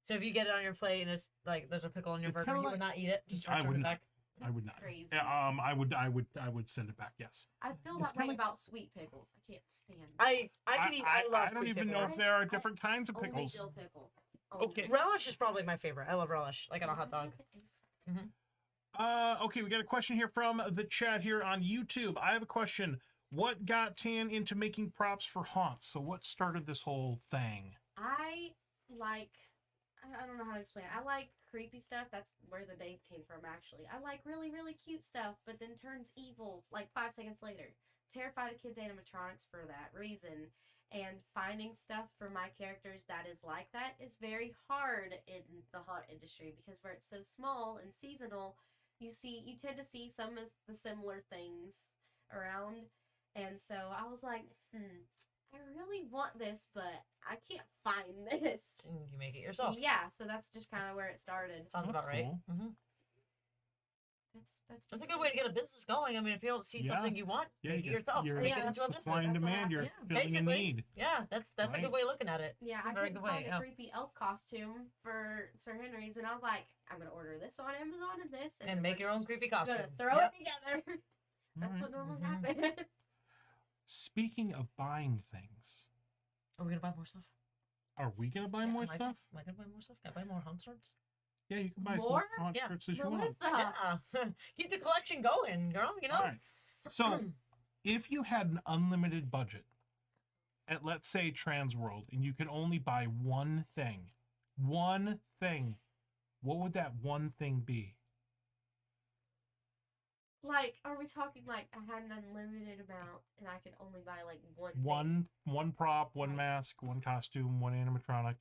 So if you get it on your plate and it's like there's a pickle on your It's burger, kinda you like- would not eat it. Just I return would it not. back. I would not. Crazy. I would send it back. Yes. I feel It's that way kinda like- about sweet pickles. I can't stand. I could eat. I love I don't sweet even know pickles. if there are I- different kinds of only pickles. dill pickle. Only. Okay. Relish is probably my favorite. I love relish, like on a hot dog. Okay, we got a question here from the chat here on YouTube. I have a question. What got Tan into making props for haunts? So what started this whole thing? I like. I don't know how to explain it. I like creepy stuff. That's where the name came from, actually. I like really, really cute stuff, but then turns evil like 5 seconds later. Terrified of kids' animatronics for that reason. And finding stuff for my characters that is like that is very hard in the haunt industry because where it's so small and seasonal, you tend to see some of the similar things around. And so I was like, I really want this, but I can't find this. And you make it yourself. Yeah, so that's just kind of where it started. Sounds about right. Cool. Mm-hmm. That's That's a good way to get a business going. I mean, if you don't see Yeah. something you want, Yeah, make you it yourself. you're- Make Yeah, it into a that's business. Supply and That's what demand. You're Yeah, filling a basically. need. Yeah, that's a Right? good way of looking at it. Yeah, That's I a very couldn't good way. find a Yeah. creepy elf costume for Sir Henry's, and I was like, I'm gonna order this on Amazon and this, And then make we're your own creepy gonna costume. throw Yep. it together. That's Alright. what normally Mhm. happens. Speaking of buying things, Are we gonna buy more stuff? are we gonna buy Yeah, more am I- stuff? Am I gonna buy more stuff? Can I buy more hunt swords? Yeah, you can buy More? as much haunt Yeah. shirts as you want. Melissa, Yeah. Keep the collection going, girl. You know. All right. So, if you had an unlimited budget at, let's say, Transworld, and you can only buy one thing, what would that one thing be? like, are we talking like I had an unlimited amount and I could only buy like one thing? One prop, one Right. mask, one costume, one animatronic.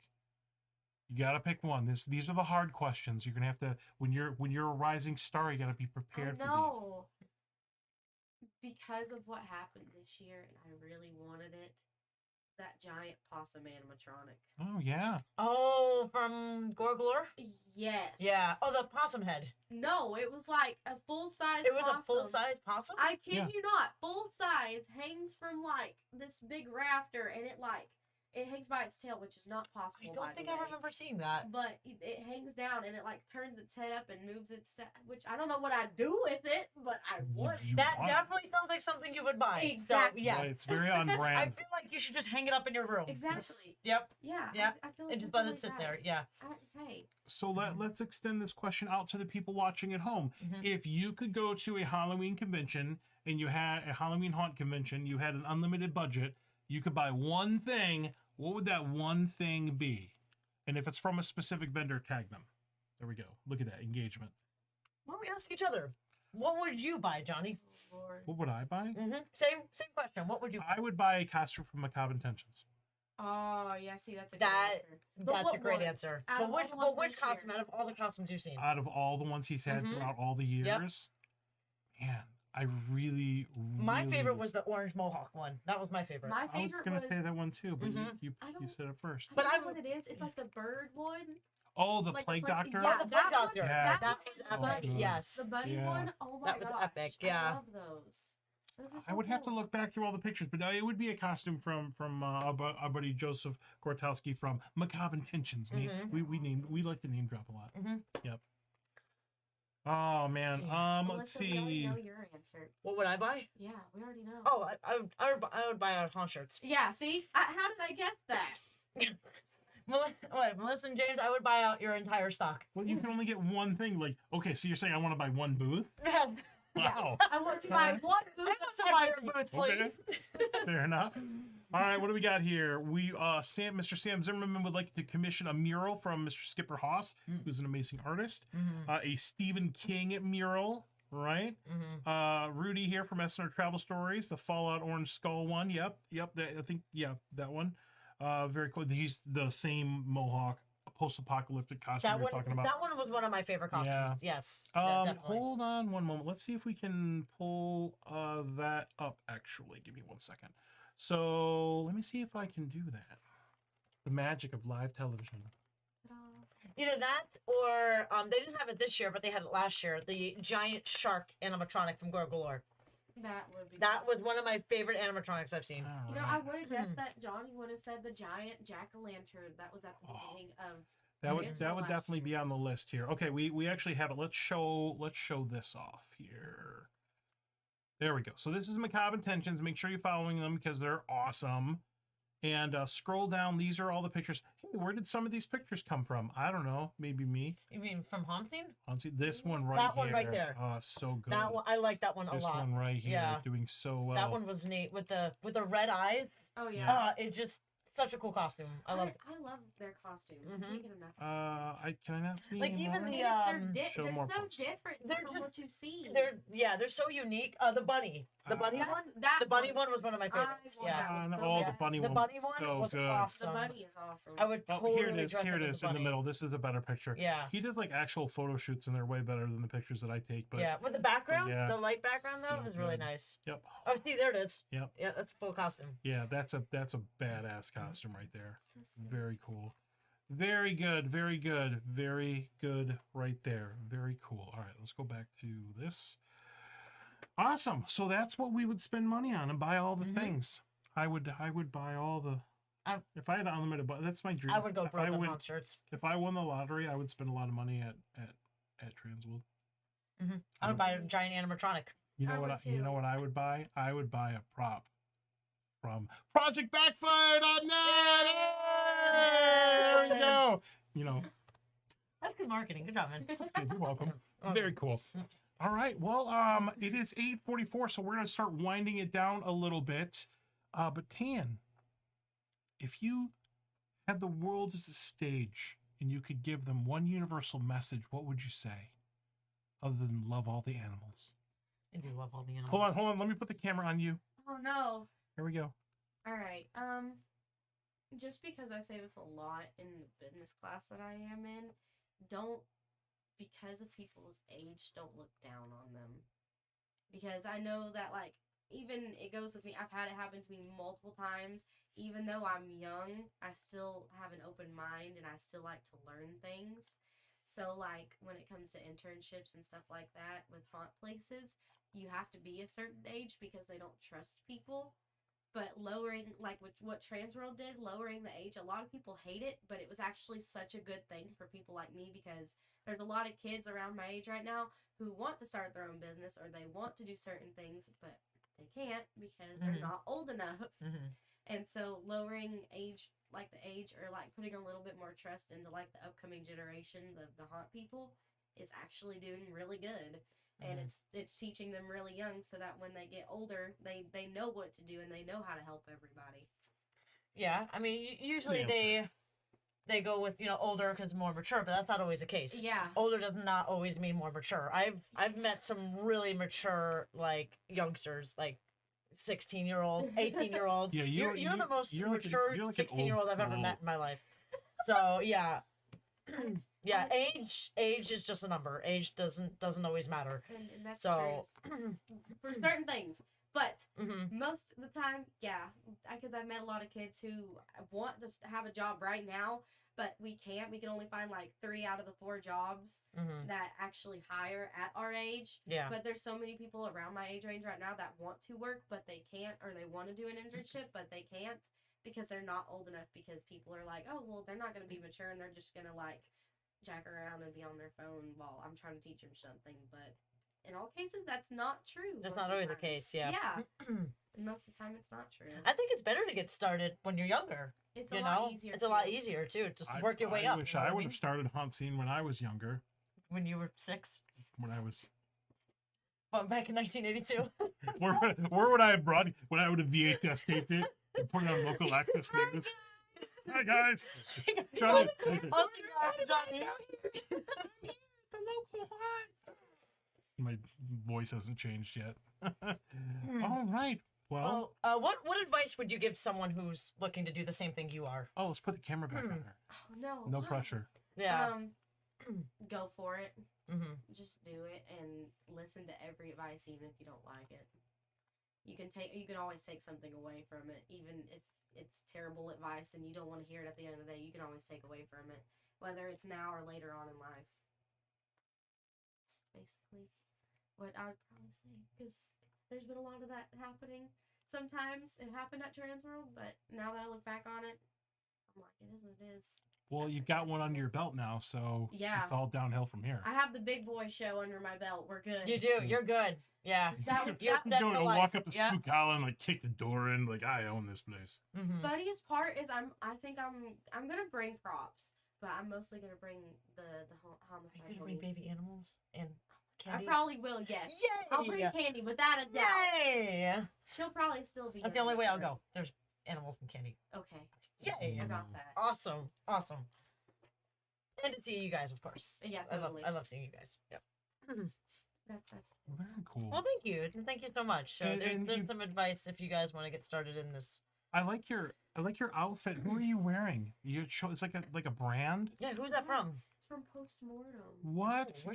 You gotta pick one. These are the hard questions. You're gonna have to when you're a rising star. You gotta be prepared for No. Because of what happened this year, and I really wanted it. That giant possum animatronic. these. Oh yeah. Oh, from Gorglor? Yes. Yeah. Oh, the possum head. No, it was like a full size. It was a full size possum. I kid Yeah. you not, full size, hangs from like this big rafter, and it hangs by its tail, which is not I possible. by don't the think I way. remember seeing that. But it hangs down and it like turns its head up and moves its, which I don't know what I'd do with it, but I would. You That want it. definitely sounds like something you would buy. Exactly. So, yes. Right, it's very on I brand. feel like you should just hang it up in your room. Exactly. Yep. Yeah. Yeah, I feel like And just something let it like sit that. there. Yeah. Hey. So let's extend this question out to the people watching at home. Mhm. If you could go to a Halloween convention and you had a Halloween haunt convention, you had an unlimited budget, you could buy one thing, what would that one thing be? And if it's from a specific vendor, tag them. There we go. Look at that engagement. Why don't we ask each other? What would you buy, Johnny? Lord. What would I buy? Same question. What would you? I would buy a costume from Macabre Intentions. Oh, yeah, see, that's a good That answer. But that's a what great one? answer. Out But of all which the ones which this year. costume out of all the costumes you've seen? Out of all the ones he's had Mhm. throughout all the years, man, I really, My favorite really- was the orange mohawk one. That was my favorite. My I was favorite gonna was. say that one too, but Mhm. you I you don't- said it first. I But don't I'm- know what it is. It's like the bird one. Oh, the Like Plague Doctor. Yeah, the that Plague one? Doctor. Yeah. That was so epic. good. Yes. The bunny Yeah. one. Oh my That was gosh, epic, yeah. I love those. Those were I so would have to cool. look back through all the pictures, but it would be a costume from our buddy Joseph Gortowski from Macabre Intentions. Mhm. We like to name drop a lot. Mhm. Yep. Oh man. Let's Melissa, we already see. know your answer. What would I buy? Yeah, we already know. Oh, I would buy our haunt shirts. Yeah, see? How did I guess that? Melissa and James, I would buy out your entire stock. Well, you can only get one thing. Like, okay, so you're saying I want to buy one booth? Yeah. Wow. I want to buy one I booth want of to buy your everything. booth, please. Okay. Fair enough. All right, what do we got here? Mr. Sam Zimmerman would like to commission a mural from Mr. Skipper Haas, who's an amazing artist. A Stephen King mural, right? Rudy here from SNR Travel Stories, the Fallout Orange Skull one. Yep. That one. Very cool. He's the same Mohawk post-apocalyptic costume That you're one, talking about. that one was one of my favorite costumes. Yeah. Yes. Definitely. Hold on one moment. Let's see if we can pull that up. Actually, give me 1 second. So let me see if I can do that. The magic of live television. Either that or they didn't have it this year, but they had it last year. The giant shark animatronic from Gorgolore. That would be That cool. was one of my favorite animatronics I've seen. All You know, I right. would have guessed that Johnny would have said the giant jack-o'-lantern that was at the Oh. beginning of. That would Transfer last definitely be year. on the list here. Okay, we actually have it. Let's show this off here. There we go. So this is Macabre Intentions. Make sure you're following them because they're awesome. And scroll down. These are all the pictures. Hey, where did some of these pictures come from? I don't know. Maybe me. You mean from HauntScene? Honestly, this one right That here. one right there. Oh, so good. That one, I like that one a This lot. one right here, Yeah. doing so well. That one was neat with the red eyes. Oh yeah. Yeah. It's just such a cool costume. I love. I love their costumes. Mhm. Can't get enough. Can I not see Like, any even more? the, And show they're more so posts. different They're from just- what you see. They're so unique. The bunny one. That The bunny one was one of my favorites. want Yeah. that one so Oh, the bad. bunny The one. bunny one so was good. The awesome. bunny is awesome. I would Oh, totally here it is. dress Here up it as is a in the bunny. middle. This is a better picture. Yeah. He does like actual photo shoots, and they're way better than the pictures that I take. But Yeah, with the background, yeah. the light background though So is really good. nice. Yep. Oh, see, there it is. Yep. Yeah, that's a full costume. Yeah, that's a badass costume right there. So sick. Very cool. Very good. Very good. Very good right there. Very cool. All right, let's go back to this. Awesome. So that's what we would spend money on and buy all the Mhm. things. I would buy all the. If I had unlimited, but that's my dream. I would go If broke on win- haunt shirts. If I won the lottery, I would spend a lot of money at Transworld. I would buy a giant animatronic. You I know would what? You know too. what I would buy? I would buy a prop from Project Backfire.net. There we go. You know, That's good marketing. Good job, man. that's good. You're welcome. Oh. Very cool. All right. Well, it is 8:44, so we're gonna start winding it down a little bit. But Tan, if you had the world as a stage and you could give them one universal message, what would you say? Other than love all the animals. I do love all the animals. Hold on. Let me put the camera on you. Oh no. Here we go. All right. Just because I say this a lot in the business class that I am in, don't, because of people's age, don't look down on them. Because I know that, like, even it goes with me. I've had it happen to me multiple times. Even though I'm young, I still have an open mind and I still like to learn things. So, like, when it comes to internships and stuff like that with haunt places, you have to be a certain age because they don't trust people. But lowering, like what Transworld did, lowering the age, a lot of people hate it, but it was actually such a good thing for people like me because there's a lot of kids around my age right now who want to start their own business or they want to do certain things, but they can't because they're Mhm. not old enough. Mhm. And so lowering age, like the age, or like putting a little bit more trust into like the upcoming generations of the haunt people is actually doing really good. And it's teaching them really young so that when they get older, they know what to do and they know how to help everybody. Yeah, I mean, usually Yeah, they go with, you know, older because more mature, but that's not always the case. Yeah. Older does not always mean more mature. I've met some really mature, like, youngsters, like 16-year-old, 18-year-old. Yeah, you're the most you're like mature you're like an 16-year-old I've ever old met in my life. So yeah. Yeah, age is just a number. Age doesn't always matter. And that's So true for certain things. But mm-hmm. most of the time, yeah, because I've met a lot of kids who want to have a job right now, but we can't. We can only find like 3 out of the 4 jobs Mm-hmm. that actually hire at our age. Yeah. But there's so many people around my age range right now that want to work, but they can't, or they want to do an internship, but they can't because they're not old enough, because people are like, oh, well, they're not going to be mature and they're just going to like jack around and be on their phone while I'm trying to teach them something. But in all cases, that's not true. That's not always the case, yeah. Yeah. And most of the time, it's not true. I think it's better to get started when you're younger. It's You a lot know, easier. it's a lot easier too. Just work your way up. I wish you know I what would mean? have started HauntScene when I was younger. When you were 6, When I was, but back in 1982. where would I have brought? When I would have VHS taped it and put it on local access news. Hi guys, Johnny. Oh, Johnny. The local hot. My voice hasn't changed yet. All right. Well, What advice would you give someone who's looking to do the same thing you are? oh, let's put the camera back on her. Oh, no. No why? pressure. Yeah. Go for it. Mm-hmm. Just do it and listen to every advice, even if you don't like it. You can always take something away from it, even if it's terrible advice and you don't want to hear it at the end of the day. You can always take away from it, whether it's now or later on in life. It's basically what I would probably say, because there's been a lot of that happening. Sometimes it happened at Transworld, but now that I look back on it, I'm like, it is what it is. Well, you've got one under your belt now, so Yeah. it's all downhill from here. I have the big boy show under my belt. We're good. You do. You're good. Yeah. You You're set go for to life. walk up to Yeah. Spook Hollow and like kick the door in, like I own this place. Mm-hmm. Funniest part is I'm gonna bring props, but I'm mostly gonna bring the homicide. Are you gonna bring police. baby animals and I candy? probably will. Yes. Yay! I'll bring candy without a doubt. Yay! She'll probably still be. That's the here only way I'll for it. go. There's animals and candy. Okay. Yay! I got that. Awesome. And to see you guys, of course. Yeah, totally. I love seeing you guys. Yep. That's. Very cool. Well, thank you. Thank you so much. So And there's you- some advice if you guys want to get started in this. I like your outfit. Who are you wearing? It's like a brand. Yeah, who's that from? It's from Postmortem. What?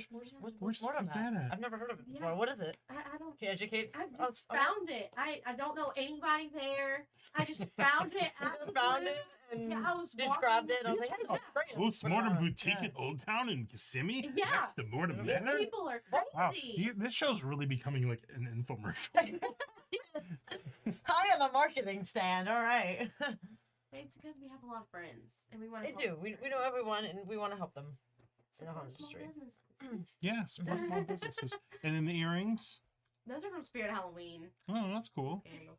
Where's Mortem that at? I've never heard of it Yeah. before. What is it? I don't. Can you educate? I Oh, just found it. I don't know anybody there. I just found it. I Out of the found blue. it and Yeah, I was just grabbed it. And I was like, walking- hey, it's great. Oh, Let's put it Mortem on. Boutique Yeah. in Old Town in Kissimmee? Yeah. Next to Mortem These Manor? People are Wow. crazy. This show's really becoming like an infomercial. High on the marketing stand. All right. It's because we have a lot of friends and we want They to. do. We know everyone and we want to help them. in the home small industry. businesses. Yeah, small businesses. And then the earrings. Those are from Spirit Halloween. Oh, that's cool. Scandal.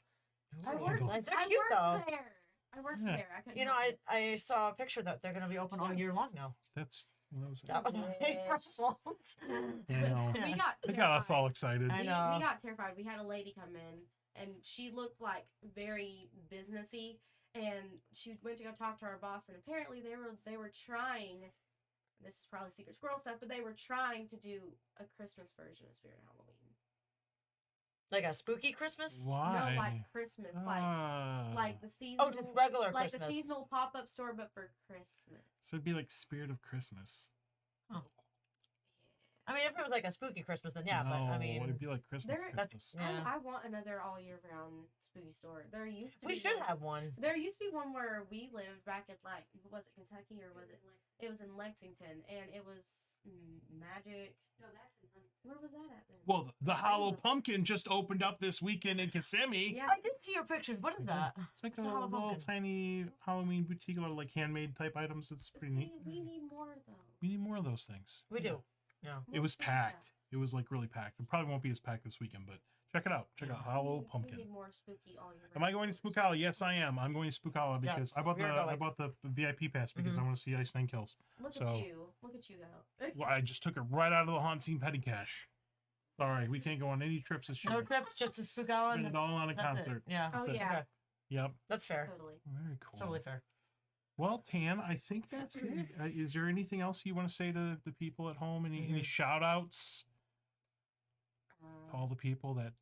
Oh, I worked, nice. They're I cute though. worked there. I worked Yeah. there. I couldn't You know, help it. I saw a picture that they're gonna be open all year long now. That's what was it? That was my first fault. I know. We Yeah. got They got us terrified. all excited. I We know. got terrified. We had a lady come in, and she looked like very businessy, and she went to go talk to our boss, and apparently they were trying. This is probably Secret Squirrel stuff, but they were trying to do a Christmas version of Spirit Halloween. Like a spooky Christmas? Why? No, like Christmas, Ah. like the seasonal, Oh, just regular like Christmas. the seasonal pop-up store, but for Christmas. So it'd be like Spirit of Christmas. I mean, if it was like a spooky Christmas, then yeah. But I No, mean, it'd be like Christmas. There- Christmas. Yeah. I want another all year round spooky store. There used to we be should one- have one. There used to be one where we lived back at like, was it Kentucky or was it? It was in Lexington, and it was magic. No, that's in Huntington. Where was that at then? Well, the Hollow Pumpkin just opened up this weekend in Kissimmee. Yeah, I did see your pictures. What is that? It's like It's a the Hollow little Pumpkin. tiny Halloween boutique, a lot of like handmade type items. It's pretty neat. We need more of those. We need more of those things. We do. Yeah. It was More spooky stuff. packed. It was like really packed. It probably won't be as packed this weekend, but Check it out. Check out Hollow We Pumpkin. need more spooky all year. Am I going to round Spookala? Yes, I am. I'm going to Spookala because Yes, I bought we are I going. bought the VIP pass because I want to see Ice Nine Kills. Look So- at you. Look at you go. Well, I just took it right out of the HauntScene petty cash. Sorry, we can't go on any trips this year. No trips, just to Spookala. Spend it all on a That's it. concert. Yeah. Oh, That's it. yeah. Okay. Yep. That's fair. Totally. Very cool. Totally fair. Well, Tan, I think that's it. Is there anything else you want to say to the people at home? Any shout outs to all the people that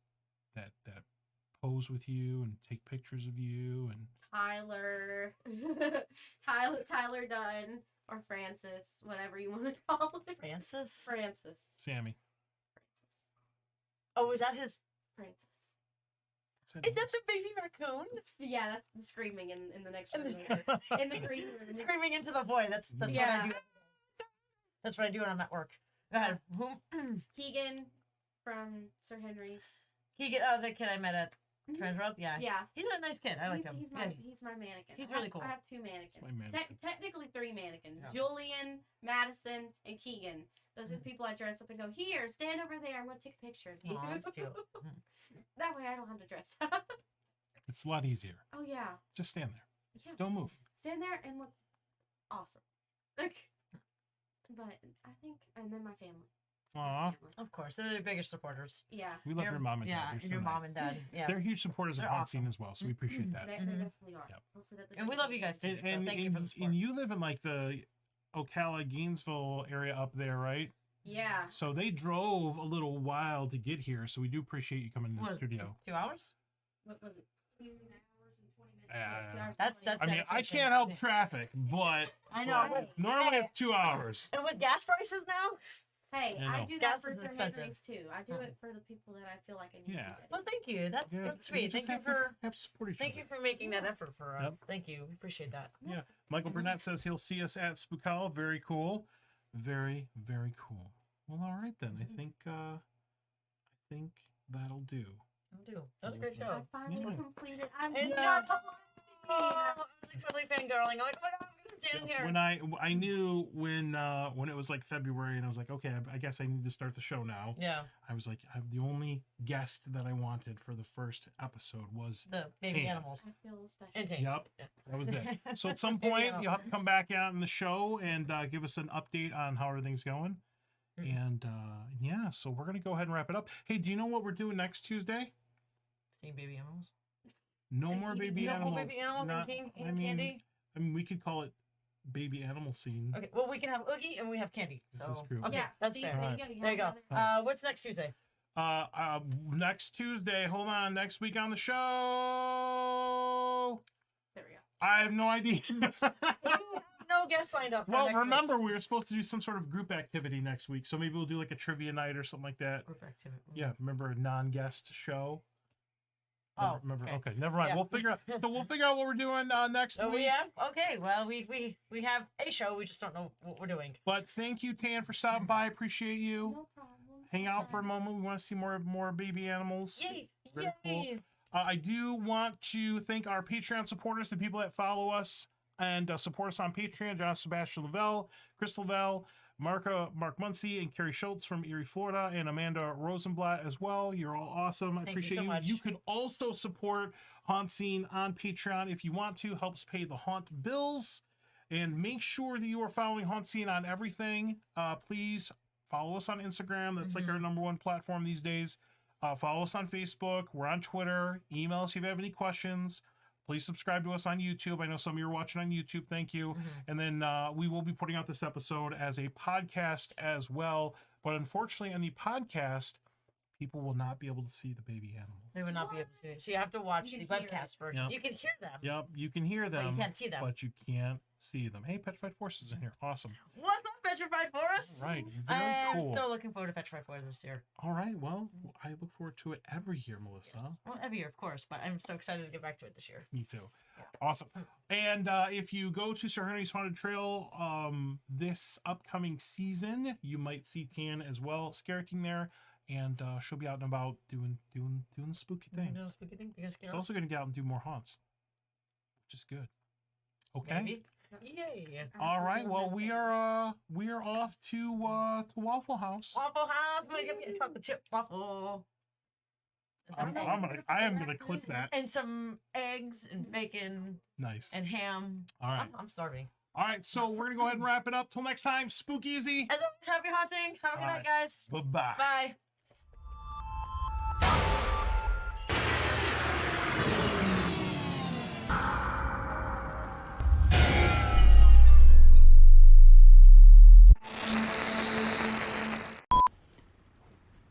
pose with you and take pictures of you and Tyler, Tyler Dunn, or Francis, whatever you want to call it. Francis? Francis. Sammy? Oh, is that his? Francis. Is that the baby raccoon? Yeah, that's the screaming in the next In room. the- In the green room. Screaming into the void. That's what I Yeah. do. That's what I do when I'm at work. Go ahead. Keegan from Sir Henry's. Keegan, the kid I met at Mhm. Transworld. Yeah. Yeah. He's a nice kid. I like him. He's my mannequin. He's I really have- cool. I have two mannequins. my mannequin. Technically three mannequins. Yeah. Julian, Madison, and Keegan. Those are the people I dress up and go, here, stand over there. I'm going to take a picture of you. Aw, that's cute. That way I don't have to dress up. It's a lot easier. Oh, yeah. Just stand there. Yeah. Don't move. Stand there and look awesome. Like, but I think, and then my family. My Aw. family. Of course, they're the biggest supporters. Yeah. We love your mom and dad. Yeah, They're and so your nice. mom and dad. Yeah. They're huge supporters of They're HauntScene awesome. as well, so we appreciate that. They Mhm. definitely are. Yep. They'll sit at the And we table love you guys too. And, So and, thank you for the support. and you live in like the Ocala, Gainesville area up there, right? Yeah. So they drove a little while to get here, so we do appreciate you coming to What the is it, studio. 2 hours? What was it? 2 hours and 20 minutes. Yeah, 2 hours That's- 20 I mean, I dedication. can't help traffic, but I know. Right. normally Hey, it's 2 hours. and with gas prices now? Hey, I I know. do Gas that for is Sir expensive. Henry's too. I do Hmm. it for the people that I feel like I need Yeah. to get Well, it. thank you. That's Yeah, that's we sweet. just Thank you have to- for have to support each thank other. you for making that Yeah. effort for us. Yep. Thank you. We appreciate that. Michael Mhm. Burnett says he'll see us at Spookala. Very cool. Very, very cool. Well, all right then. I think that'll do. I'll do. That was a great I show. finally Yeah. completed. I'm And done. oh, I was like totally fangirling. I'm like, oh my god, I'm gonna stand here. When I knew when it was like February and I was like, okay, I guess I need to start the show now. Yeah, I was like, the only guest that I wanted for the first episode was the baby Tame. animals. I feel a little special. And Tame. Yep, Yeah. that was it. So at some Baby point animal. you'll have to come back out in the show and give us an update on how everything's going. Mhm. And yeah, so we're gonna go ahead and wrap it up. Hey, do you know what we're doing next Tuesday? Seeing baby animals. No And more eating baby No more animals. baby animals Not- and candy. I mean, we could call it baby animal scene. Okay, well we can have Oogie and we have candy. This So is true. okay, Yeah, that's see, fair. There Alright. you go. There you go. have another- What's next Tuesday? Next Tuesday. Hold on. Next week on the show. There we go. I have no idea. No guests lined up. For Well, next remember we were supposed to do some sort of group activity next week, so maybe we'll do like a trivia night or something like that. Week. Group activity. Yeah, remember a non-guest show? Oh, remember? okay. Okay, never mind. Yeah. We'll figure out. So we'll figure out what we're doing next Oh, week. we have? Okay, well, we have a show. We just don't know what we're doing. But thank you, Tan, for stopping by. Appreciate you. No problem. Hang out for a moment. We want to see more baby animals. Yay! Very Yay! cool. I do want to thank our Patreon supporters, the people that follow us and support us on Patreon: John Sebastian Lavelle, Chris Lavelle, Mark Muncie, and Carrie Schultz from Erie, Florida, and Amanda Rosenblatt as well. You're all awesome. I Thank you appreciate so you. much. You could also support HauntScene on Patreon if you want to. Helps pay the haunt bills. And make sure that you are following HauntScene on everything. Please follow us on Instagram. That's like our #1 platform these days. Follow us on Facebook. We're on Twitter. Email us if you have any questions. Please subscribe to us on YouTube. I know some of you are watching on YouTube. Thank you. And then we will be putting out this episode as a podcast as well. But unfortunately, on the podcast, people will not be able to see the baby animals. They would not be able to see it. So you have to watch You the can hear webcast version. Yep. You can hear them, Yep, you can hear but them, you can't see them. but you can't see them. Hey, Petrified Force is in here. Awesome. What's up, Petrified Forest? Right, very I'm cool. still looking forward to Petrified Forest this year. All right, well, I look forward to it every year, Melissa. Well, every year, of course, but I'm so excited to get back to it this year. Me too. Awesome. And if you go to Sir Henry's Haunted Trail this upcoming season, you might see Tan as well, Scareacting there, and she'll be out and about doing spooky things. You know, spooky thing? You're gonna scare She's us? also going to get out and do more haunts, which is good. Okay. Maybe? Yay! All right. Well, we are off to Waffle House. Waffle House, I'm gonna give me a chocolate chip waffle. I am gonna clip that. And some eggs and bacon Nice. and ham. All right. I'm starving. All right. So we're gonna go ahead and wrap it up. Till next time. Spook easy. As always, happy haunting. Have a good All night, guys. Bye-bye. Bye.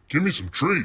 Give me some trees.